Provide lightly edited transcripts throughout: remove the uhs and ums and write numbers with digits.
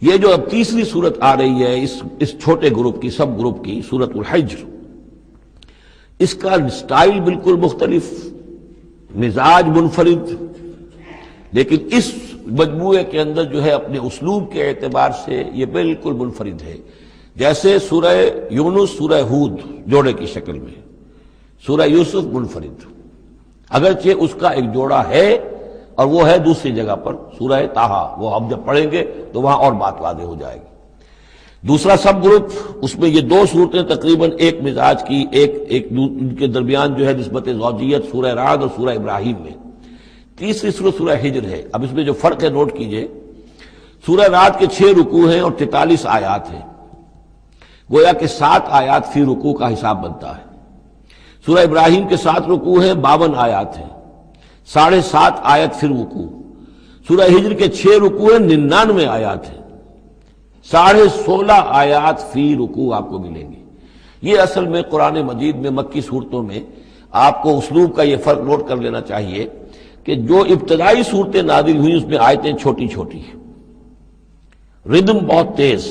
یہ جو اب تیسری صورت آ رہی ہے اس چھوٹے گروپ کی، سب گروپ کی، سورۃ الحجر، اس کا سٹائل بالکل مختلف، مزاج منفرد، لیکن اس مجموعے کے اندر جو ہے اپنے اسلوب کے اعتبار سے یہ بالکل منفرد ہے۔ جیسے سورہ یونس سورہ ہود جوڑے کی شکل میں، سورہ یوسف منفرد، اگرچہ اس کا ایک جوڑا ہے اور وہ ہے دوسری جگہ پر سورہ طٰہٰ، وہ ہم جب پڑھیں گے تو وہاں اور بات واضح ہو جائے گی۔ دوسرا سب گروپ، اس میں یہ دو صورتیں تقریباً ایک مزاج کی، ایک ان کے درمیان جو ہے نسبت زوجیت سورہ رعد اور سورہ ابراہیم میں۔ تیسری صورت سورہ ہجر ہے۔ اب اس میں جو فرق ہے نوٹ کیجئے، سورہ رعد کے 6 رکوع ہیں اور 43 آیات ہیں، گویا کہ 7 آیات فی رکوع کا حساب بنتا ہے۔ سورہ ابراہیم کے 7 رکوع ہیں، 52 آیات ہیں، 7.5 آیت فی رکوع۔ سورہ ہجر کے 6 رکوع ہیں، 99 آیات ہیں، 16.5 آیات فی رکوع آپ کو ملیں گے۔ یہ اصل میں قرآن مجید میں مکی صورتوں میں آپ کو اسلوب کا یہ فرق نوٹ کر لینا چاہیے کہ جو ابتدائی صورتیں نازل ہوئی اس میں آیتیں چھوٹی چھوٹی ہیں، ردم بہت تیز،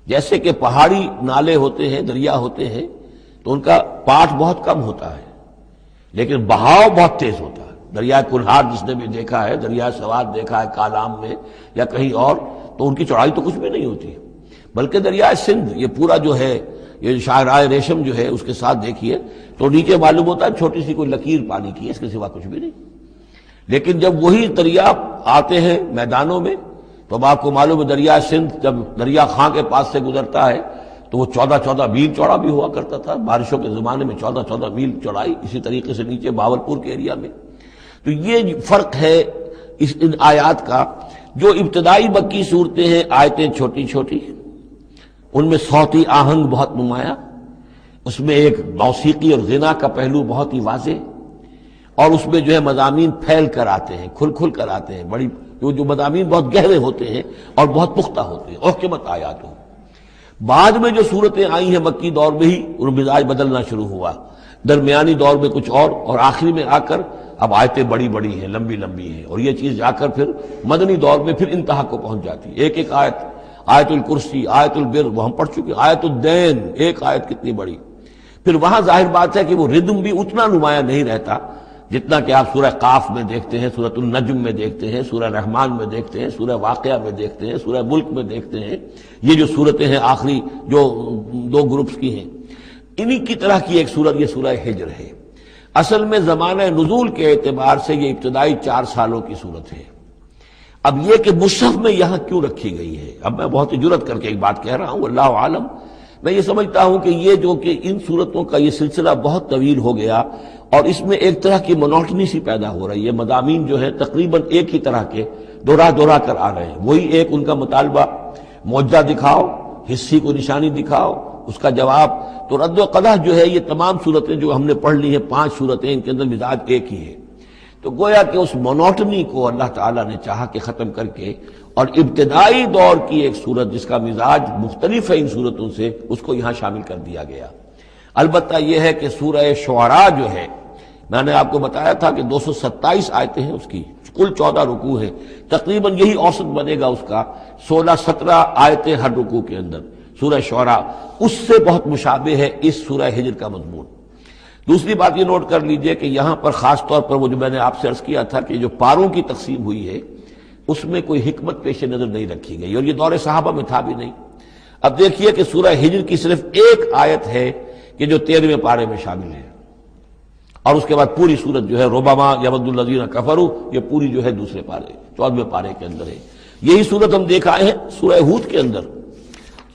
جیسے کہ پہاڑی نالے ہوتے ہیں، دریا ہوتے ہیں تو ان کا پاٹ بہت کم ہوتا ہے لیکن بہاؤ بہت تیز ہوتا ہے۔ دریائے کنہار جس نے بھی دیکھا ہے، دریائے سوات دیکھا ہے کالام میں یا کہیں اور، تو ان کی چوڑائی تو کچھ بھی نہیں ہوتی، بلکہ دریائے سندھ یہ پورا جو ہے، یہ شاہراہ ریشم جو ہے اس کے ساتھ دیکھیے تو نیچے معلوم ہوتا ہے چھوٹی سی کوئی لکیر پانی کی ہے، اس کے سوا کچھ بھی نہیں۔ لیکن جب وہی دریا آتے ہیں میدانوں میں تو اب آپ کو معلوم ہے دریائے سندھ جب دریا خاں کے پاس سے گزرتا ہے تو وہ 14 میل چوڑا بھی ہوا کرتا تھا، بارشوں کے زمانے میں 14 میل چوڑائی، اسی طریقے سے نیچے باولپور کے ایریا میں۔ تو یہ فرق ہے ان آیات کا۔ جو ابتدائی مکی صورتیں ہیں آیتیں چھوٹی چھوٹی، ان میں صوتی آہنگ بہت نمایاں، اس میں ایک موسیقی اور غنا کا پہلو بہت ہی واضح، اور اس میں جو ہے مضامین پھیل کر آتے ہیں، کھل کھل کر آتے ہیں، بڑی جو مضامین بہت گہرے ہوتے ہیں اور بہت پختہ ہوتے ہیں، احکمت آیات ہوں۔ بعد میں جو صورتیں آئی ہیں مکی دور میں ہی ان مزاج بدلنا شروع ہوا، درمیانی دور میں کچھ اور آخری میں آ کر اب آیتیں بڑی بڑی ہیں، لمبی لمبی ہیں، اور یہ چیز جا کر پھر مدنی دور میں پھر انتہا کو پہنچ جاتی ہے۔ ایک ایک آیت، آیت الکرسی، آیت البر وہ ہم پڑھ چکے، آیت الدین، ایک آیت کتنی بڑی۔ پھر وہاں ظاہر بات ہے کہ وہ ردم بھی اتنا نمایاں نہیں رہتا جتنا کہ آپ سورہ قاف میں دیکھتے ہیں، سورۃ النجم میں دیکھتے ہیں، سورہ رحمان میں دیکھتے ہیں، سورہ واقعہ میں دیکھتے ہیں، سورہ ملک میں دیکھتے ہیں۔ یہ جو صورتیں ہیں آخری جو 2 گروپس کی ہیں، انہی کی طرح کی ایک صورت یہ سورہ ہجر ہے۔ اصل میں زمانہ نزول کے اعتبار سے یہ ابتدائی 4 سالوں کی صورت ہے۔ اب یہ کہ مصحف میں یہاں کیوں رکھی گئی ہے، اب میں بہت ہی جرات کر کے ایک بات کہہ رہا ہوں، اللہ عالم، میں یہ سمجھتا ہوں کہ یہ جو کہ ان صورتوں کا یہ سلسلہ بہت طویل ہو گیا اور اس میں ایک طرح کی مونوٹنی سی پیدا ہو رہی ہے، مضامین جو ہے تقریباً ایک ہی طرح کے دہرا کر آ رہے ہیں، وہی ایک ان کا مطالبہ، معجزہ دکھاؤ، حصی کو نشانی دکھاؤ، اس کا جواب۔ تو رد و قدح جو ہے یہ تمام صورتیں جو ہم نے پڑھ لی ہیں، 5 صورتیں، ان کے اندر مزاج ایک ہی ہے۔ تو گویا کہ اس مونوٹنی کو اللہ تعالیٰ نے چاہا کہ ختم کر کے، اور ابتدائی دور کی ایک صورت جس کا مزاج مختلف ہے ان صورتوں سے، اس کو یہاں شامل کر دیا گیا۔ البتہ یہ ہے کہ سورہ شعراء جو ہے، میں نے آپ کو بتایا تھا کہ 227 آیتیں ہیں اس کی، کل 14 رکوع ہیں، تقریباً یہی اوسط بنے گا اس کا، 16-17 آیتیں ہر رکوع کے اندر۔ سورہ شعراء اس سے بہت مشابہ ہے اس سورہ ہجر کا مضمون۔ دوسری بات یہ نوٹ کر لیجئے کہ یہاں پر خاص طور پر وہ جو میں نے آپ سے عرض کیا تھا کہ جو پاروں کی تقسیم ہوئی ہے اس میں کوئی حکمت پیش نظر نہیں رکھی گئی، اور یہ دور صحابہ میں تھا بھی نہیں۔ اب دیکھیے کہ سورہ ہجر کی صرف ایک آیت ہے کہ جو 13ویں پارے میں شامل ہے، اور اس کے بعد پوری سورت جو ہے ربما یود الذین کفروا، یہ پوری جو ہے دوسرے پارے 14ویں پارے کے اندر ہے۔ یہی سورت ہم دیکھ آئے ہیں سورہ ہود کے اندر۔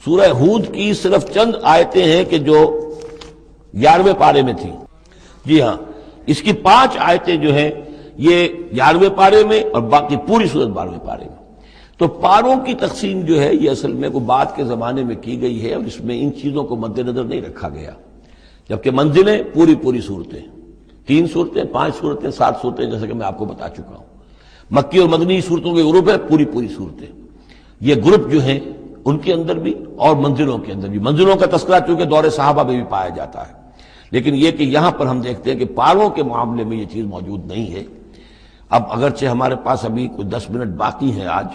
سورہ ہود کی صرف چند آیتیں ہیں کہ جو 11ویں پارے میں تھی، جی ہاں، اس کی 5 آیتیں جو ہیں یہ 11ویں پارے میں اور باقی پوری صورت 12ویں پارے میں۔ تو پاروں کی تقسیم جو ہے یہ اصل میں وہ بعد کے زمانے میں کی گئی ہے، اور اس میں ان چیزوں کو مد نظر نہیں رکھا گیا، جبکہ منزلیں پوری صورتیں، 3 صورتیں، 5 صورتیں، 7 صورتیں، جیسے کہ میں آپ کو بتا چکا ہوں۔ مکی اور مدنی صورتوں کے گروپ ہے، پوری صورتیں۔ یہ گروپ جو ہیں ان کے اندر بھی اور منزلوں کے اندر بھی، منزلوں کا تذکرہ چونکہ دور صحابہ میں بھی پایا جاتا ہے، لیکن یہ کہ یہاں پر ہم دیکھتے ہیں کہ پاروں کے معاملے میں یہ چیز موجود نہیں ہے۔ اب اگرچہ ہمارے پاس ابھی کوئی 10 منٹ باقی ہیں آج،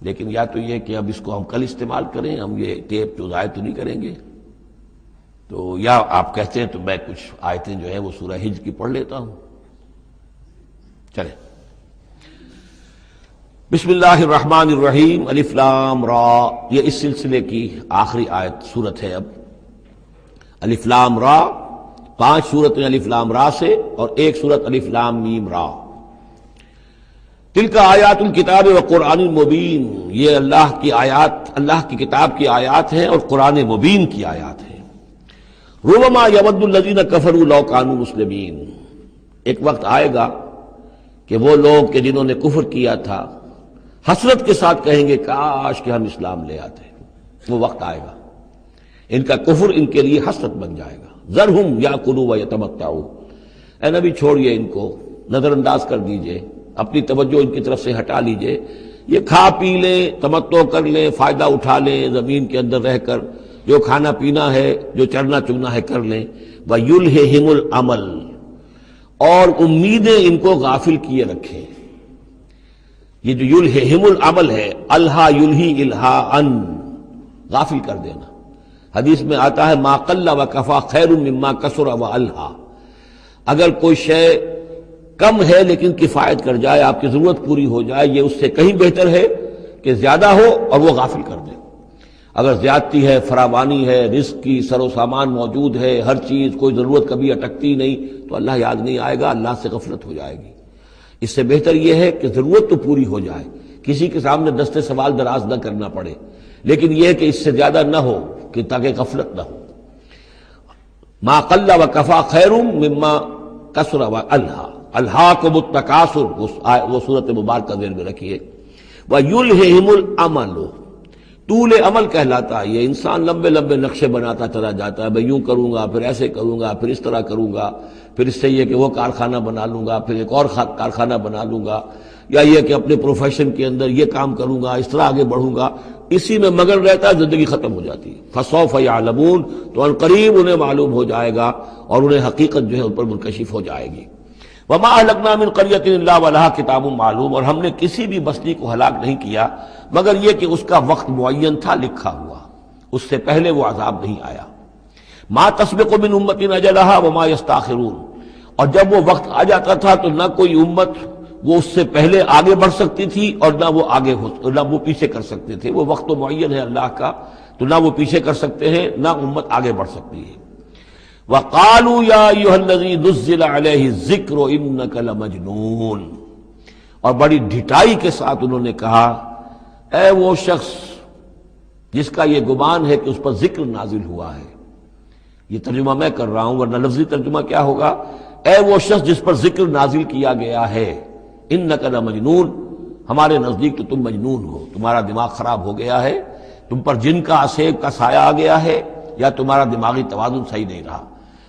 لیکن یا تو یہ کہ اب اس کو ہم کل استعمال کریں، ہم یہ ٹیپ جو ضائع تو نہیں کریں گے، تو یا آپ کہتے ہیں تو میں کچھ آیتیں جو ہیں وہ سورہ حجر کی پڑھ لیتا ہوں۔ چلیں، بسم اللہ الرحمن الرحیم، الف لام را، یہ اس سلسلے کی آخری آیت سورت ہے۔ اب الف لام را، 5 سورتیں الف لام را سے اور ایک سورت الف لام میم را۔ تلک آیات الکتاب و قرآن مبین، یہ اللہ کی آیات، اللہ کی کتاب کی آیات ہیں اور قرآن مبین کی آیات ہیں۔ ربما یود الذین کفروا لو کانوا مسلمین، ایک وقت آئے گا کہ وہ لوگ کہ جنہوں نے کفر کیا تھا حسرت کے ساتھ کہیں گے کاش کہ ہم اسلام لے آتے، وہ وقت آئے گا، ان کا کفر ان کے لیے حسرت بن جائے گا۔ ذرہم یاکلوا ویتمتعوا، اے نبی چھوڑیے ان کو، نظر انداز کر دیجئے، اپنی توجہ ان کی طرف سے ہٹا لیجئے، یہ کھا پی لیں، تمتع کر لیں، فائدہ اٹھا لیں، زمین کے اندر رہ کر جو کھانا پینا ہے، جو چرنا چگنا ہے کر لیں۔ وَيُلْهِهِمُ الْعَمَلُ، اور امیدیں ان کو غافل کیے رکھیں۔ یہ جو یلہہم العمل ہے، الہا یلہی الہاءً، غافل کر دینا۔ حدیث میں آتا ہے ما قل وکفا خیر مما کثر والہا، اگر کوئی شے کم ہے لیکن کفایت کر جائے، آپ کی ضرورت پوری ہو جائے، یہ اس سے کہیں بہتر ہے کہ زیادہ ہو اور وہ غافل کر دے۔ اگر زیادتی ہے، فراوانی ہے، رزق کی سر و سامان موجود ہے، ہر چیز، کوئی ضرورت کبھی اٹکتی نہیں، تو اللہ یاد نہیں آئے گا، اللہ سے غفلت ہو جائے گی۔ اس سے بہتر یہ ہے کہ ضرورت تو پوری ہو جائے، کسی کے سامنے دست سوال دراز نہ کرنا پڑے، لیکن یہ ہے کہ اس سے زیادہ نہ ہو کہ تاکہ غفلت نہ ہو۔ ما قل وکفا خیر مما کثر والہا، الہاکم التکاثر، وہ صورت مبارکہ ذہن میں رکھیے۔ وَيُلْهِهِمُ الْعَمَلُ، طول عمل کہلاتا ہے، یہ انسان لمبے لمبے نقشے بناتا چلا جاتا ہے، میں یوں کروں گا، پھر ایسے کروں گا، پھر اس طرح کروں گا، پھر اس سے یہ کہ وہ کارخانہ بنا لوں گا، پھر ایک اور کارخانہ بنا لوں گا، یا یہ کہ اپنے پروفیشن کے اندر یہ کام کروں گا، اس طرح آگے بڑھوں گا، اسی میں مگن رہتا ہے، زندگی ختم ہو جاتی ہے۔ فَسَوْفَ يَعْلَمُونَ، تو ان قریب انہیں معلوم ہو جائے گا اور انہیں حقیقت جو ہے ان پر منکشف ہو جائے گی۔ وَمَا أَهْلَكْنَا مِنْ قَرْيَةٍ إِلَّا وَلَهَا کتاب معلوم، اور ہم نے کسی بھی بستی کو ہلاک نہیں کیا مگر یہ کہ اس کا وقت معین تھا، لکھا ہوا، اس سے پہلے وہ عذاب نہیں آیا۔ مَا تَسْبِقُ مِنْ أُمَّةٍ أَجَلَهَا وَمَا يَسْتَأْخِرُونَ، اور جب وہ وقت آ جاتا تھا تو نہ کوئی امت وہ اس سے پہلے آگے بڑھ سکتی تھی اور نہ وہ پیچھے کر سکتے تھے۔ وہ وقت تو معین ہے اللہ کا، تو نہ وہ پیچھے کر سکتے ہیں نہ امت آگے بڑھ سکتی ہے۔ وَقَالُوا يَا أَيُّهَا الَّذِي نُزِّلَ عَلَيْهِ الذِّكْرُ إِنَّكَ لَمَجْنُونَ، اور بڑی ڈھٹائی کے ساتھ انہوں نے کہا اے وہ شخص جس کا یہ گمان ہے کہ اس پر ذکر نازل ہوا ہے۔ یہ ترجمہ میں کر رہا ہوں، ورنہ لفظی ترجمہ کیا ہوگا؟ اے وہ شخص جس پر ذکر نازل کیا گیا ہے، انک لمجنون، ہمارے نزدیک تو تم مجنون ہو، تمہارا دماغ خراب ہو گیا ہے، تم پر جن کا عصیب کا سایہ آ گیا ہے، یا تمہارا دماغی توازن صحیح نہیں رہا۔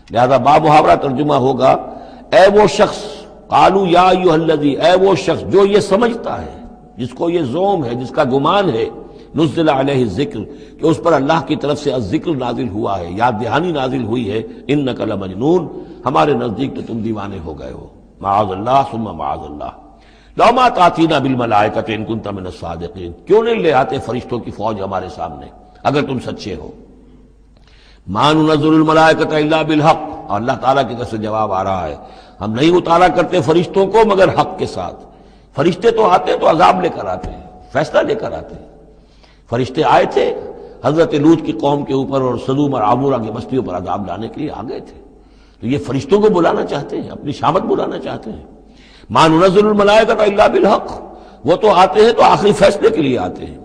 لہذا بامحاورہ ترجمہ ہوگا اے وہ شخص، قالوا یا ایھا الذی، اے وہ شخص جو یہ سمجھتا ہے، جس کو یہ زوم ہے، جس کا گمان ہے، نزل علیہ الذکر، کہ اس پر اللہ کی طرف سے الذکر نازل ہوا ہے، یاد دہانی نازل ہوئی ہے، انک لمجنون، ہمارے نزدیک تو تم دیوانے ہو گئے ہو۔ معاذ اللہ ثم معاذ اللہ، لو ما تاتینا بالملائکۃ ان کنت من الصادقین، کیوں نہیں لے آتے فرشتوں کی فوج ہمارے سامنے اگر تم سچے ہو۔ ما ننزل الملائکۃ الا بالحق، اور اللہ تعالیٰ کی طرف سے جواب آ رہا ہے ہم نہیں اتارا کرتے فرشتوں کو مگر حق کے ساتھ۔ فرشتے تو آتے تو عذاب لے کر آتے ہیں، فیصلہ لے کر آتے ہیں۔ فرشتے آئے تھے حضرت لوط کی قوم کے اوپر اور سدوم اور عمورہ کی بستیوں پر عذاب لانے کے لیے آ گئے تھے، تو یہ فرشتوں کو بلانا چاہتے ہیں، اپنی شامت بلانا چاہتے ہیں۔ ما ننزل الملائکۃ الا بالحق، وہ تو آتے ہیں تو آخری فیصلے کے لیے آتے ہیں۔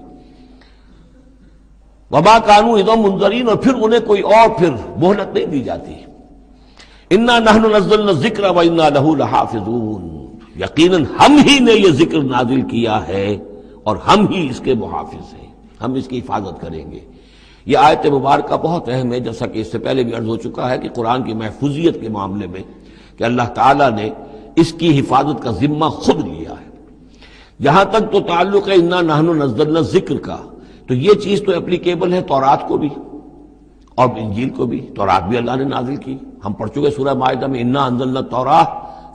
وما كانوا اذا منذرین، اور پھر انہیں کوئی اور پھر مہلت نہیں دی جاتی۔ انا نحن نزلنا الذکر وانا له لحافظون، یقیناً ہم ہی نے یہ ذکر نازل کیا ہے اور ہم ہی اس کے محافظ ہیں، ہم اس کی حفاظت کریں گے۔ یہ آیت مبارکہ بہت اہم ہے، جیسا کہ اس سے پہلے بھی عرض ہو چکا ہے کہ قرآن کی محفوظیت کے معاملے میں کہ اللہ تعالیٰ نے اس کی حفاظت کا ذمہ خود لیا ہے۔ جہاں تک تو تعلق ہے انا نحن نزلنا الذکر کا، تو یہ چیز تو اپلیکیبل ہے تورات کو بھی اور انجیل کو بھی۔ تورات بھی اللہ نے نازل کی، ہم پڑھ چکے سورہ مائدہ میں انا انزلنا التوراۃ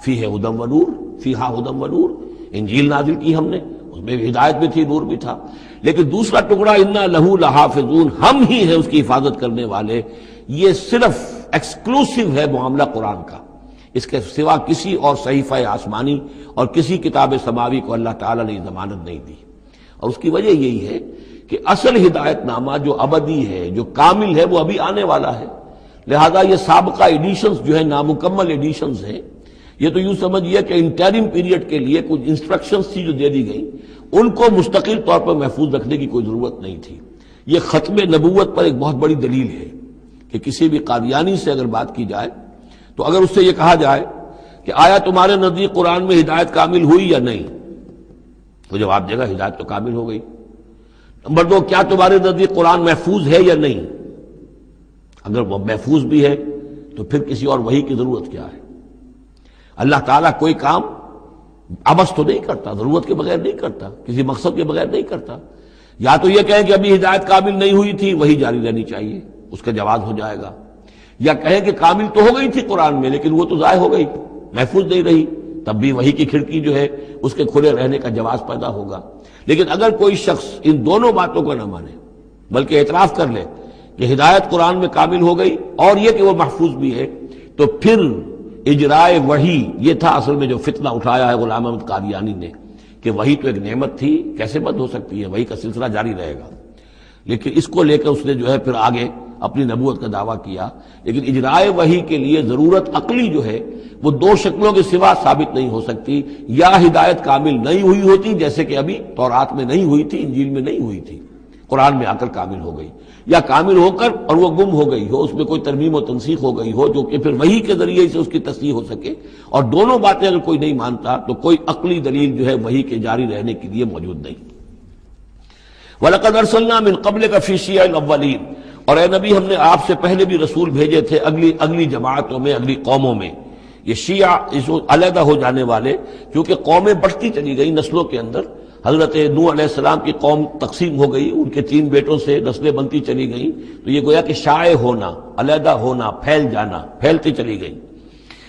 فیہا ھدی ونور، فیہا ھدی ونور۔ انجیل نازل کی ہم نے، اس اس میں ہدایت بھی تھی، نور بھی تھا، لیکن دوسرا ٹکڑا انا لہو لحافظون، ہم ہی ہیں اس کی حفاظت کرنے والے، یہ صرف ایکسکلوسیو ہے معاملہ قرآن کا، اس کے سوا کسی اور صحیفہ آسمانی اور کسی کتاب سماوی کو اللہ تعالیٰ نے ضمانت نہیں دی۔ اور اس کی وجہ یہی ہے کہ اصل ہدایت نامہ جو ابدی ہے، جو کامل ہے، وہ ابھی آنے والا ہے، لہذا یہ سابقہ ایڈیشنز جو ہیں، نامکمل ایڈیشنز ہیں، یہ تو یوں سمجھیے کہ انٹرم پیریڈ کے لیے کچھ انسٹرکشنز تھی جو دے دی گئیں، ان کو مستقل طور پر محفوظ رکھنے کی کوئی ضرورت نہیں تھی۔ یہ ختم نبوت پر ایک بہت بڑی دلیل ہے کہ کسی بھی قادیانی سے اگر بات کی جائے تو اگر اس سے یہ کہا جائے کہ آیا تمہارے نزدیک قرآن میں ہدایت کامل ہوئی یا نہیں، تو جواب دے گا ہدایت تو کامل ہو گئی۔ نمبر 2، کیا تمہارے نزدیک قرآن محفوظ ہے یا نہیں؟ اگر وہ محفوظ بھی ہے تو پھر کسی اور وحی کی ضرورت کیا ہے؟ اللہ تعالیٰ کوئی کام عبث تو نہیں کرتا، ضرورت کے بغیر نہیں کرتا، کسی مقصد کے بغیر نہیں کرتا۔ یا تو یہ کہیں کہ ابھی ہدایت کامل نہیں ہوئی تھی، وہی جاری رہنی چاہیے، اس کا جواز ہو جائے گا، یا کہیں کہ کامل تو ہو گئی تھی قرآن میں لیکن وہ تو ضائع ہو گئی، محفوظ نہیں رہی، تب بھی وحی کی کھڑکی جو ہے اس کے کھلے رہنے کا جواز پیدا ہوگا۔ لیکن اگر کوئی شخص ان دونوں باتوں کو نہ مانے بلکہ اعتراف کر لے کہ ہدایت قرآن میں کامل ہو گئی اور یہ کہ وہ محفوظ بھی ہے، تو پھر اجرائے وحی، یہ تھا اصل میں جو فتنہ اٹھایا ہے غلام احمد قادیانی نے، کہ وحی تو ایک نعمت تھی، کیسے بند ہو سکتی ہے، وحی کا سلسلہ جاری رہے گا۔ لیکن اس کو لے کر اس نے جو ہے پھر آگے اپنی نبوت کا دعویٰ کیا۔ لیکن اجرائے وحی کے لیے ضرورت عقلی جو ہے وہ دو شکلوں کے سوا ثابت نہیں ہو سکتی، یا ہدایت کامل نہیں ہوئی ہوتی جیسے کہ ابھی تورات میں نہیں ہوئی تھی، انجیل میں نہیں ہوئی تھی، قرآن میں آ کر کامل ہو گئی، یا کامل ہو کر اور وہ گم ہو گئی ہو، اس میں کوئی ترمیم و تنسیخ ہو گئی ہو جو کہ پھر وحی کے ذریعے سے اس کی تصحیح ہو سکے۔ اور دونوں باتیں اگر کوئی نہیں مانتا تو کوئی عقلی دلیل جو ہے وحی کے جاری رہنے کے لیے موجود نہیں۔ وَلَقَدْ أَرْسَلْنَا مِن قَبْلِكَ فِي شِيَعِ الْأَوَّلِينَ، اور اے نبی ہم نے آپ سے پہلے بھی رسول بھیجے تھے اگلی جماعتوں میں، اگلی قوموں میں۔ یہ شیعہ اس علیحدہ ہو جانے والے، کیونکہ قومیں بڑھتی چلی گئی نسلوں کے اندر، حضرت نوح علیہ السلام کی قوم تقسیم ہو گئی، ان کے 3 بیٹوں سے نسلیں بنتی چلی گئیں، تو یہ گویا کہ شائع ہونا، علیحدہ ہونا، پھیل جانا، پھیلتی چلی گئی۔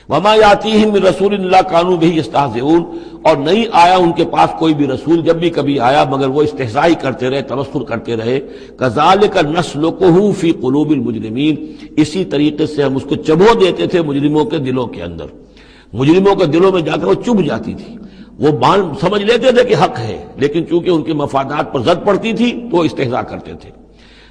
وما یاتیہم من رسول اللہ کانوا بہ یستہزئون، اور نہیں آیا ان کے پاس کوئی بھی رسول، جب بھی کبھی آیا مگر وہ استہزاء کرتے رہے، تمسخر کرتے رہے۔ کذالک نسلکہ فی قلوب المجرمین، اسی طریقے سے ہم اس کو چبھو دیتے تھے مجرموں کے دلوں کے اندر، مجرموں کے دلوں میں جا کر وہ چبھ جاتی تھی، وہ سمجھ لیتے تھے کہ حق ہے، لیکن چونکہ ان کے مفادات پر زد پڑتی تھی تو وہ استہزاء کرتے تھے۔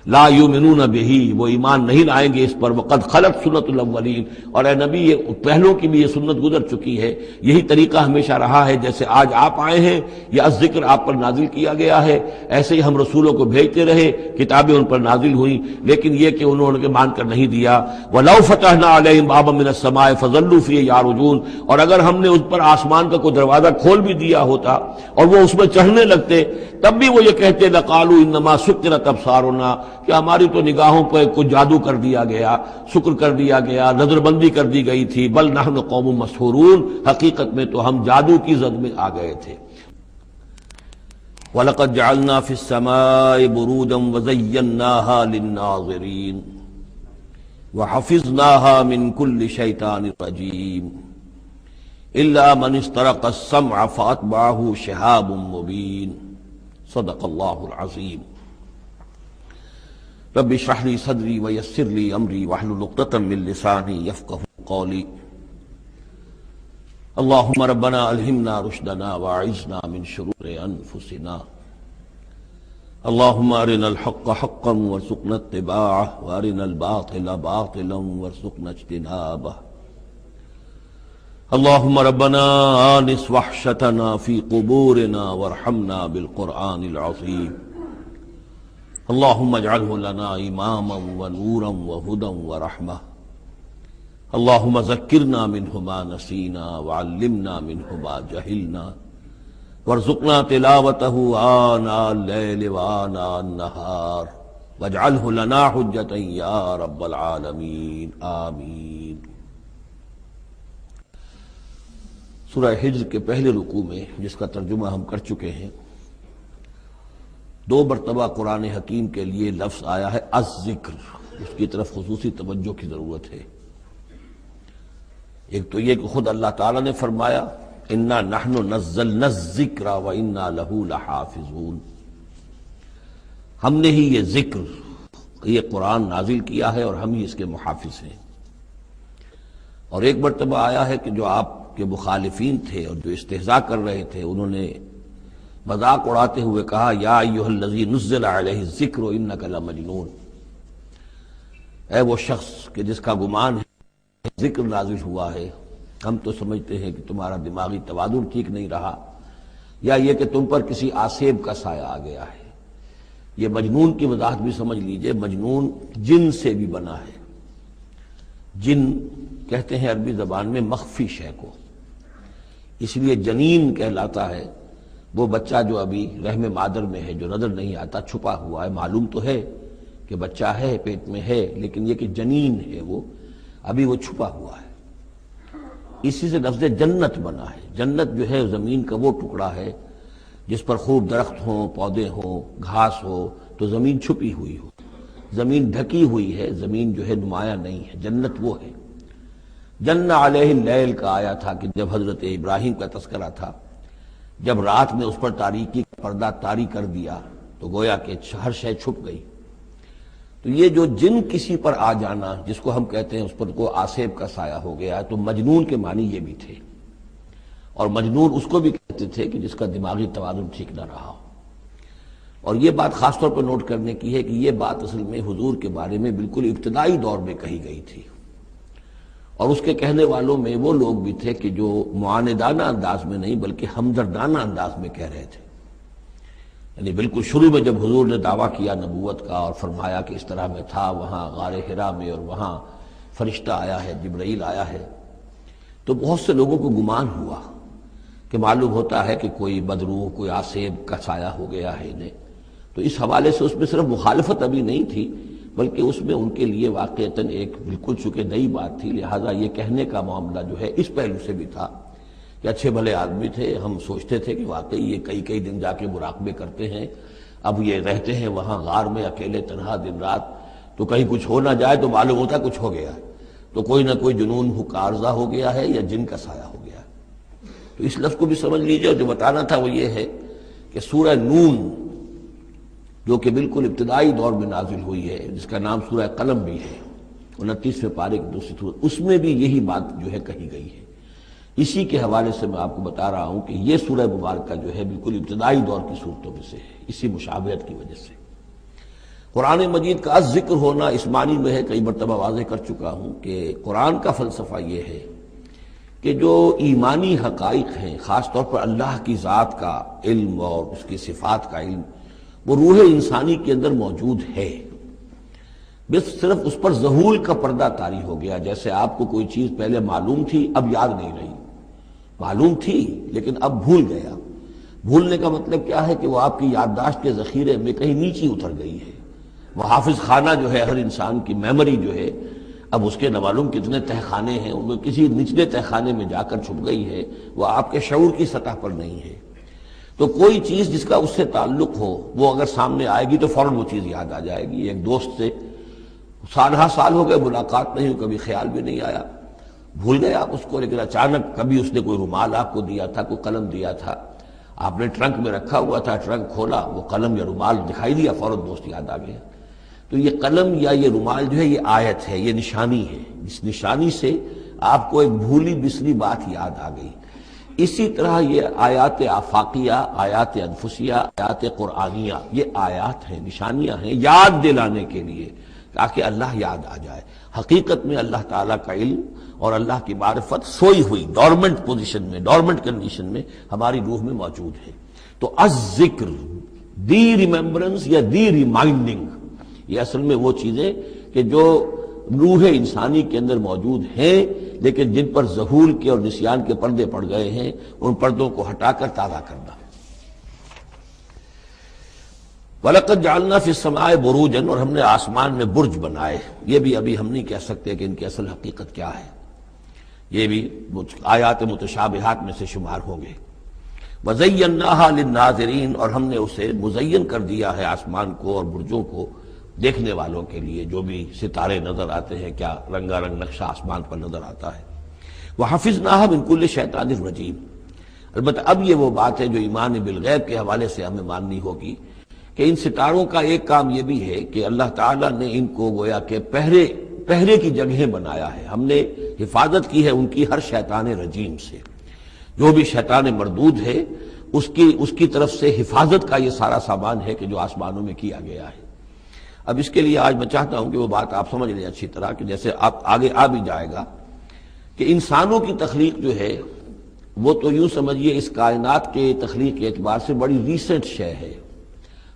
لا یؤمنون بہ، وہ ایمان نہیں لائیں گے اس پر۔ وقد خلت سنت الاولین، اور اے نبی یہ پہلوں کی بھی یہ سنت گزر چکی ہے، یہی طریقہ ہمیشہ رہا ہے، جیسے آج آپ آئے ہیں یا ذکر آپ پر نازل کیا گیا ہے، ایسے ہی ہم رسولوں کو بھیجتے رہے، کتابیں ان پر نازل ہوئیں، لیکن یہ کہ انہوں نے مان کر نہیں دیا۔ وَلَوْ فَتَحْنَا عَلَيْهِمْ بَابًا مِّنَ السَّمَاءِ فَظَلُّوا فِيهِ يَعْرُجُونَ، اور اگر ہم نے اس پر آسمان کا کوئی دروازہ کھول بھی دیا ہوتا اور وہ اس میں چڑھنے لگتے، تب بھی وہ یہ کہتے لقالوا انما سکرت ابصارنا، کہ ہماری تو نگاہوں پہ کچھ جادو کر دیا گیا، شکر کر دیا گیا، نظر بندی کر دی گئی تھی۔ بل نحن قوم مسحورون، حقیقت میں تو ہم جادو کی زد میں آ گئے تھے۔ وَلَقَدْ جَعَلْنَا فِي السَّمَاءِ بُرُوجًا وَزَيَّنَّاهَا لِلنَّاظِرِينَ وَحَفِظْنَاهَا مِنْ كُلِّ شَيْطَانٍ رَجِيمٍ إِلَّا مَنِ اسْتَرَقَ السَّمْعَ فَأَتْبَعَهُ شِهَابٌ مُّبِينٌ صدق اللہ العظیم۔ رب اشرح لي صدري ويسر لي امري واحلل عقدة من لساني يفقهوا قولي۔ اللهم ربنا الهمنا رشدنا واعذنا من شرور انفسنا، اللهم ارنا الحق حقا وارزقنا اتباعه وارنا الباطل باطلا وارزقنا اجتنابه، اللهم ربنا آنس وحشتنا في قبورنا وارحمنا بالقرآن العظيم، اللهم اجعله لنا إماما ونورا وهدى ورحمة، اللهم ذكرنا منه ما نسينا وعلمنا منه ما جهلنا، وارزقنا تلاوته آناء الليل وآناء النهار، واجعله لنا حجة يا رب العالمين آمين۔ سورہ ہجر کے پہلے رکوع میں، جس کا ترجمہ ہم کر چکے ہیں، 2 مرتبہ قرآن حکیم کے لیے لفظ آیا ہے الذکر، اس کی طرف خصوصی توجہ کی ضرورت ہے۔ ایک تو یہ کہ خود اللہ تعالیٰ نے فرمایا انا نحن نزلنا الذکر وانا لہ لحافظون، ہم نے ہی یہ ذکر، یہ قرآن نازل کیا ہے اور ہم ہی اس کے محافظ ہیں۔ اور ایک مرتبہ آیا ہے کہ جو آپ کے مخالفین تھے اور جو استہزاء کر رہے تھے، انہوں نے مذاق اڑاتے ہوئے کہا یا ایھا الذی نزل علیہ الذکر انک لمجنون، اے وہ شخص کہ جس کا گمان ہے ذکر نازل ہوا ہے، ہم تو سمجھتے ہیں کہ تمہارا دماغی توازن ٹھیک نہیں رہا، یا یہ کہ تم پر کسی آسیب کا سایہ آ گیا ہے۔ یہ مجنون کی وضاحت بھی سمجھ لیجئے، مجنون جن سے بھی بنا ہے۔ جن کہتے ہیں عربی زبان میں مخفی شے کو، اس لیے جنین کہلاتا ہے وہ بچہ جو ابھی رحم مادر میں ہے، جو نظر نہیں آتا، چھپا ہوا ہے، معلوم تو ہے کہ بچہ ہے، پیٹ میں ہے، لیکن یہ کہ جنین ہے وہ ابھی وہ چھپا ہوا ہے۔ اسی سے لفظ جنت بنا ہے۔ جنت جو ہے زمین کا وہ ٹکڑا ہے جس پر خوب درخت ہوں، پودے ہوں، گھاس ہو، تو زمین چھپی ہوئی ہو، زمین ڈھکی ہوئی ہے، زمین جو ہے نمایاں نہیں ہے۔ جنت وہ ہے۔ جن علیہ اللیل کا آیا تھا کہ جب حضرت ابراہیم کا تذکرہ تھا، جب رات میں اس پر تاریکی کا پردہ طاری کر دیا تو گویا کہ ہر شے چھپ گئی۔ تو یہ جو جن کسی پر آ جانا، جس کو ہم کہتے ہیں اس پر کو آسیب کا سایہ ہو گیا، تو مجنون کے معنی یہ بھی تھے۔ اور مجنون اس کو بھی کہتے تھے کہ جس کا دماغی توازن ٹھیک نہ رہا ہو۔ اور یہ بات خاص طور پر نوٹ کرنے کی ہے کہ یہ بات اصل میں حضور کے بارے میں بالکل ابتدائی دور میں کہی گئی تھی، اور اس کے کہنے والوں میں وہ لوگ بھی تھے کہ جو معاندانہ انداز میں نہیں بلکہ ہمدردانہ انداز میں کہہ رہے تھے۔ یعنی بالکل شروع میں جب حضور نے دعویٰ کیا نبوت کا اور فرمایا کہ اس طرح میں تھا وہاں غار حرا میں، اور وہاں فرشتہ آیا ہے، جبرائیل آیا ہے، تو بہت سے لوگوں کو گمان ہوا کہ معلوم ہوتا ہے کہ کوئی بدروح، کوئی آسیب کا سایہ ہو گیا ہے انہیں۔ تو اس حوالے سے اس میں صرف مخالفت ابھی نہیں تھی، بلکہ اس میں ان کے لیے واقعتاً ایک بالکل چونکہ نئی بات تھی، لہٰذا یہ کہنے کا معاملہ جو ہے اس پہلو سے بھی تھا کہ اچھے بھلے آدمی تھے، ہم سوچتے تھے کہ واقعی یہ کئی دن جا کے مراقبے کرتے ہیں، اب یہ رہتے ہیں وہاں غار میں اکیلے تنہا دن رات، تو کہیں کچھ ہو نہ جائے تو معلوم ہوتا کچھ ہو گیا ہے، تو کوئی نہ کوئی جنون عارضہ ہو گیا ہے یا جن کا سایہ ہو گیا ہے۔ تو اس لفظ کو بھی سمجھ لیجیے، اور جو بتانا تھا وہ یہ ہے کہ سورہ نون جو کہ بالکل ابتدائی دور میں نازل ہوئی ہے، جس کا نام سورہ قلم بھی ہے، 29ویں پارے کی دوسری سورت، اس میں بھی یہی بات جو ہے کہی گئی ہے۔ اسی کے حوالے سے میں آپ کو بتا رہا ہوں کہ یہ سورہ مبارکہ جو ہے بالکل ابتدائی دور کی صورتوں میں سے ہے، اسی مشابہت کی وجہ سے۔ قرآن مجید کا ذکر ہونا اس معنی میں ہے، کئی مرتبہ واضح کر چکا ہوں کہ قرآن کا فلسفہ یہ ہے کہ جو ایمانی حقائق ہیں، خاص طور پر اللہ کی ذات کا علم اور اس کی صفات کا علم، وہ روح انسانی کے اندر موجود ہے، بس صرف اس پر ظہور کا پردہ طاری ہو گیا۔ جیسے آپ کو کوئی چیز پہلے معلوم تھی، اب یاد نہیں رہی، معلوم تھی لیکن اب بھول گیا۔ بھولنے کا مطلب کیا ہے کہ وہ آپ کی یادداشت کے ذخیرے میں کہیں نیچی اتر گئی ہے۔ وہ حافظ خانہ جو ہے، ہر انسان کی میموری جو ہے، اب اس کے نہ معلوم کتنے تہخانے ہیں، ان میں کسی نچلے تہخانے میں جا کر چھپ گئی ہے، وہ آپ کے شعور کی سطح پر نہیں ہے۔ تو کوئی چیز جس کا اس سے تعلق ہو، وہ اگر سامنے آئے گی تو فوراً وہ چیز یاد آ جائے گی۔ ایک دوست سے سالہ سال ہو گئے ملاقات نہیں ہوئی، کبھی خیال بھی نہیں آیا، بھول گئے آپ اس کو، لیکن اچانک کبھی اس نے کوئی رومال آپ کو دیا تھا، کوئی قلم دیا تھا، آپ نے ٹرنک میں رکھا ہوا تھا، ٹرنک کھولا، وہ قلم یا رومال دکھائی دیا، فوراً دوست یاد آ گیا۔ تو یہ قلم یا یہ رومال جو ہے یہ آیت ہے، یہ نشانی ہے، اس نشانی سے آپ کو ایک بھولی بسری بات یاد آ گئی۔ اسی طرح یہ آیات آفاقیہ، آیات انفسیہ، آیات قرآنیہ، یہ آیات ہیں، نشانیاں ہیں یاد دلانے کے لیے، تاکہ اللہ یاد آ جائے۔ حقیقت میں اللہ تعالیٰ کا علم اور اللہ کی معرفت سوئی ہوئی ڈورمنٹ پوزیشن میں، ڈورمنٹ کنڈیشن میں ہماری روح میں موجود ہے۔ تو الذکر، دی ریممبرنس یا دی ریمائنڈنگ، یہ اصل میں وہ چیزیں کہ جو روح انسانی کے اندر موجود ہیں، لیکن جن پر ظہور کے اور نسیان کے پردے پڑ گئے ہیں، ان پردوں کو ہٹا کر تازہ کرنا۔ وَلَقَدْ جَعَلْنَا فِي السَّمَاءِ بُرُوجًا، اور ہم نے آسمان میں برج بنائے۔ یہ بھی ابھی ہم نہیں کہہ سکتے کہ ان کی اصل حقیقت کیا ہے، یہ بھی آیات متشابہات میں سے شمار ہوں گے۔ وَزَيَّنَّاهَا لِلنَّاظِرِينَ، اور ہم نے اسے مزین کر دیا ہے آسمان کو اور برجوں کو دیکھنے والوں کے لیے، جو بھی ستارے نظر آتے ہیں، کیا رنگا رنگ نقشہ آسمان پر نظر آتا ہے۔ وَحَفِظْنَاهَا مِن كُلِّ شَيْطَانٍ رَجِيمٍ، البتہ اب یہ وہ بات ہے جو ایمان بالغیب کے حوالے سے ہمیں ماننی ہوگی کہ ان ستاروں کا ایک کام یہ بھی ہے کہ اللہ تعالیٰ نے ان کو گویا کہ پہرے کی جگہیں بنایا ہے. ہم نے حفاظت کی ہے ان کی ہر شیطان رجیم سے. جو بھی شیطان مردود ہے اس کی طرف سے حفاظت کا یہ سارا سامان ہے کہ جو آسمانوں میں کیا گیا ہے. اب اس کے لیے آج میں چاہتا ہوں کہ وہ بات آپ سمجھ لیں اچھی طرح کہ جیسے آپ آگے آ بھی جائے گا کہ انسانوں کی تخلیق جو ہے وہ تو یوں سمجھیے اس کائنات کے تخلیق کے اعتبار سے بڑی ریسنٹ شے ہے،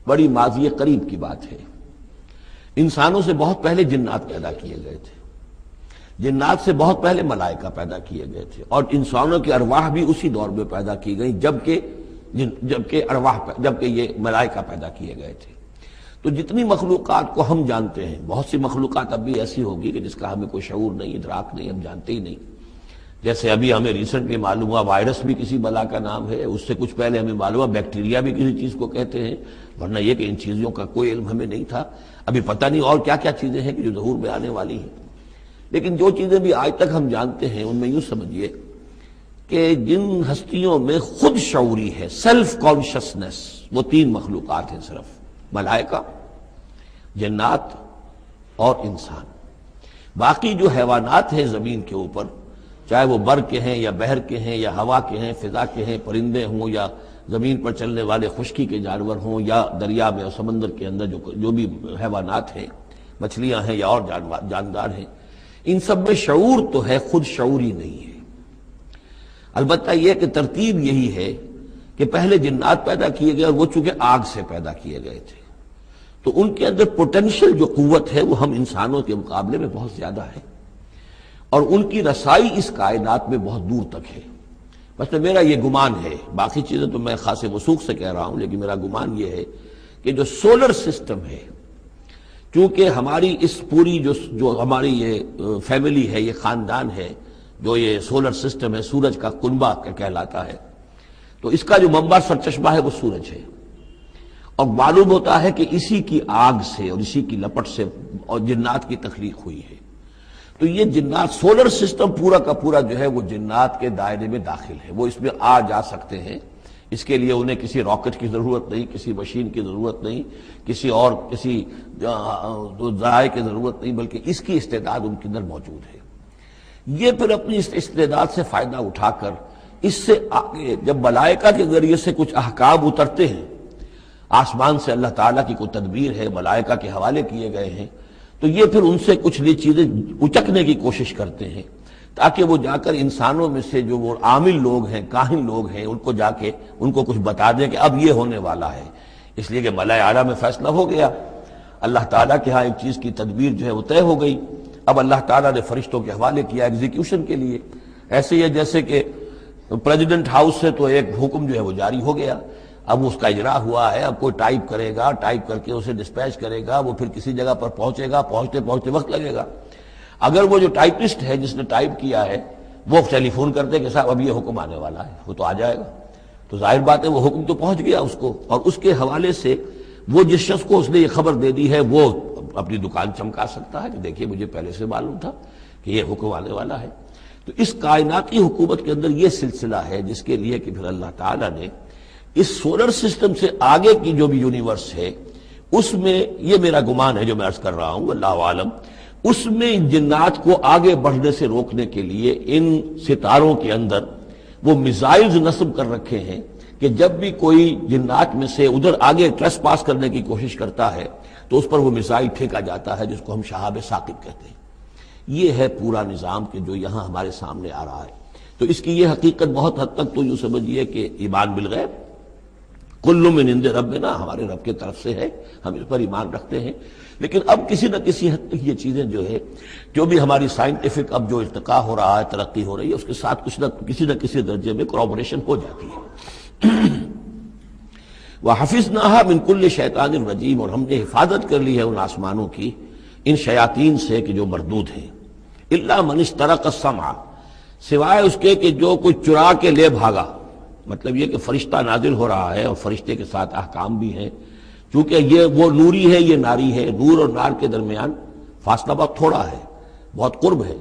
بڑی ماضی قریب کی بات ہے. انسانوں سے بہت پہلے جنات پیدا کیے گئے تھے، جنات سے بہت پہلے ملائکہ پیدا کیے گئے تھے، اور انسانوں کی ارواح بھی اسی دور میں پیدا کی گئی جبکہ یہ ملائکہ پیدا کیے گئے تھے. تو جتنی مخلوقات کو ہم جانتے ہیں، بہت سی مخلوقات اب بھی ایسی ہوگی کہ جس کا ہمیں کوئی شعور نہیں، ادراک نہیں، ہم جانتے ہی نہیں. جیسے ابھی ہمیں ریسنٹلی معلوم ہوا وائرس بھی کسی بلا کا نام ہے، اس سے کچھ پہلے ہمیں معلوم ہوا بیکٹیریا بھی کسی چیز کو کہتے ہیں، ورنہ یہ کہ ان چیزوں کا کوئی علم ہمیں نہیں تھا. ابھی پتہ نہیں اور کیا کیا چیزیں ہیں کہ جو ظہور میں آنے والی ہیں. لیکن جو چیزیں بھی آج تک ہم جانتے ہیں ان میں یوں سمجھیے کہ جن ہستیوں میں خود شعوری ہے، سیلف کانشسنس، وہ 3 مخلوقات ہیں صرف: ملائکہ، جنات اور انسان. باقی جو حیوانات ہیں زمین کے اوپر، چاہے وہ بر کے ہیں یا بحر کے ہیں یا ہوا کے ہیں، فضا کے ہیں، پرندے ہوں یا زمین پر چلنے والے خشکی کے جانور ہوں یا دریا میں اور سمندر کے اندر جو بھی حیوانات ہیں، مچھلیاں ہیں یا اور جاندار ہیں، ان سب میں شعور تو ہے، خود شعوری نہیں ہے. البتہ یہ کہ ترتیب یہی ہے کہ پہلے جنات پیدا کیے گئے اور وہ چونکہ آگ سے پیدا کیے گئے تھے، تو ان کے اندر پوٹینشل جو قوت ہے وہ ہم انسانوں کے مقابلے میں بہت زیادہ ہے، اور ان کی رسائی اس کائنات میں بہت دور تک ہے. بس میرا یہ گمان ہے، باقی چیزیں تو میں خاص وثوق سے کہہ رہا ہوں، لیکن میرا گمان یہ ہے کہ جو سولر سسٹم ہے، چونکہ ہماری اس پوری جو ہماری یہ فیملی ہے، یہ خاندان ہے، جو یہ سولر سسٹم ہے، سورج کا کنبہ کہلاتا ہے، تو اس کا جو منبع سرچشمہ ہے وہ سورج ہے. اور معلوم ہوتا ہے کہ اسی کی آگ سے اور اسی کی لپٹ سے اور جنات کی تخلیق ہوئی ہے. تو یہ جنات، سولر سسٹم پورا کا پورا جو ہے وہ جنات کے دائرے میں داخل ہے، وہ اس میں آ جا سکتے ہیں. اس کے لیے انہیں کسی راکٹ کی ضرورت نہیں، کسی مشین کی ضرورت نہیں، کسی ذرائع کی ضرورت نہیں، بلکہ اس کی استعداد ان کے اندر موجود ہے. یہ پھر اپنی اس استعداد سے فائدہ اٹھا کر اس سے آگے جب ملائکہ کے ذریعے سے کچھ احکام اترتے ہیں، آسمان سے اللہ تعالیٰ کی کوئی تدبیر ہے، ملائکہ کے حوالے کیے گئے ہیں، تو یہ پھر ان سے کچھ نئی چیزیں اچکنے کی کوشش کرتے ہیں تاکہ وہ جا کر انسانوں میں سے جو وہ عامل لوگ ہیں، کاہن لوگ ہیں، ان کو جا کے ان کو کچھ بتا دیں کہ اب یہ ہونے والا ہے. اس لیے کہ ملائے اعلیٰ میں فیصلہ ہو گیا، اللہ تعالیٰ کے ہاں ایک چیز کی تدبیر جو ہے وہ طے ہو گئی، اب اللہ تعالیٰ نے فرشتوں کے حوالے کیا ایگزیکیوشن کے لیے. ایسے ہی ہے جیسے کہ پریزیڈنٹ ہاؤس سے تو ایک حکم جو ہے وہ جاری ہو گیا، اب اس کا اجرا ہوا ہے، اب کوئی ٹائپ کرے گا، ٹائپ کر کے اسے ڈسپیچ کرے گا، وہ پھر کسی جگہ پر پہنچے گا، پہنچتے وقت لگے گا. اگر وہ جو ٹائپسٹ ہے جس نے ٹائپ کیا ہے وہ ٹیلی فون کرتے کہ صاحب اب یہ حکم آنے والا ہے، وہ تو آ جائے گا، تو ظاہر بات ہے وہ حکم تو پہنچ گیا اس کو، اور اس کے حوالے سے وہ جس شخص کو اس نے یہ خبر دے دی ہے وہ اپنی دکان چمکا سکتا ہے کہ دیکھیے مجھے پہلے سے معلوم تھا کہ یہ حکم آنے والا ہے. تو اس کائناتی حکومت کے اندر یہ سلسلہ ہے جس کے لیے کہ پھر اللہ تعالیٰ نے اس سولر سسٹم سے آگے کی جو بھی یونیورس ہے اس میں، یہ میرا گمان ہے جو میں عرض کر رہا ہوں، اللہ عالم، اس میں جنات کو آگے بڑھنے سے روکنے کے لیے ان ستاروں کے اندر وہ میزائلز نصب کر رکھے ہیں کہ جب بھی کوئی جنات میں سے ادھر آگے ٹریس پاس کرنے کی کوشش کرتا ہے تو اس پر وہ میزائل پھینکا جاتا ہے، جس کو ہم شہاب ثاقب کہتے ہیں. یہ ہے پورا نظام کہ جو یہاں ہمارے سامنے آ رہا ہے. تو اس کی یہ حقیقت بہت حد تک تو یوں سمجھیے کہ ایمان بالغیب، کل من عند ربنا، ہمارے رب کی طرف سے ہے، ہم اس پر ایمان رکھتے ہیں. لیکن اب کسی نہ کسی حد تک یہ چیزیں جو ہے، جو بھی ہماری سائنٹیفک اب جو ارتقا ہو رہا ہے، ترقی ہو رہی ہے، اس کے ساتھ کسی نہ کسی درجے میں کورابوریشن ہو جاتی ہے. وَحَفِظْنَاهَا مِنْ كُلِّ شَيْطَانٍ رَجِيمٍ، اور ہم نے حفاظت کر لی ہے ان آسمانوں کی ان شیاطین سے کہ جو مردود ہیں. إِلَّا مَنِ اسْتَرَقَ السَّمْعَ، سوائے اس کے کہ جو کوئی چرا کے لے بھاگا. مطلب یہ کہ فرشتہ نازل ہو رہا ہے اور فرشتے کے ساتھ احکام بھی ہیں، چونکہ یہ وہ نوری ہے، یہ ناری ہے، نور اور نار کے درمیان فاصلہ بہت تھوڑا ہے، بہت قرب ہے،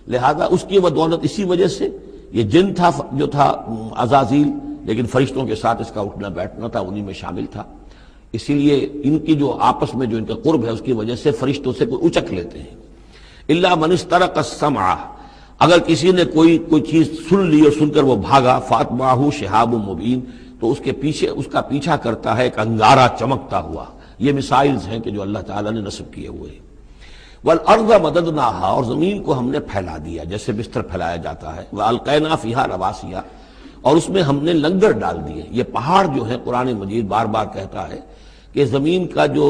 لہذا اس کی بدولت اسی وجہ سے یہ جن تھا جو تھا عزازیل، لیکن فرشتوں کے ساتھ اس کا اٹھنا بیٹھنا تھا، انہی میں شامل تھا، اسی لیے ان کی جو آپس میں جو ان کا قرب ہے اس کی وجہ سے فرشتوں سے کوئی اچک لیتے ہیں۔ الا من استرق السمع، اگر کسی نے کوئی چیز سن لی اور سن کر وہ بھاگا، فاتبعہ شہاب مبین، تو اس کے پیچھے اس کا پیچھا کرتا ہے ایک انگارہ چمکتا ہوا۔ یہ مثائلز ہیں کہ جو اللہ تعالیٰ نے نصب کیے ہوئے ہیں۔ والارض مددناها، اور زمین کو ہم نے پھیلا دیا جیسے بستر پھیلایا جاتا ہے، والقینا فیہا رواسیا، اور اس میں ہم نے لنگر ڈال دیے۔ یہ پہاڑ جو ہے قرآن مجید بار بار کہتا ہے کہ زمین کا جو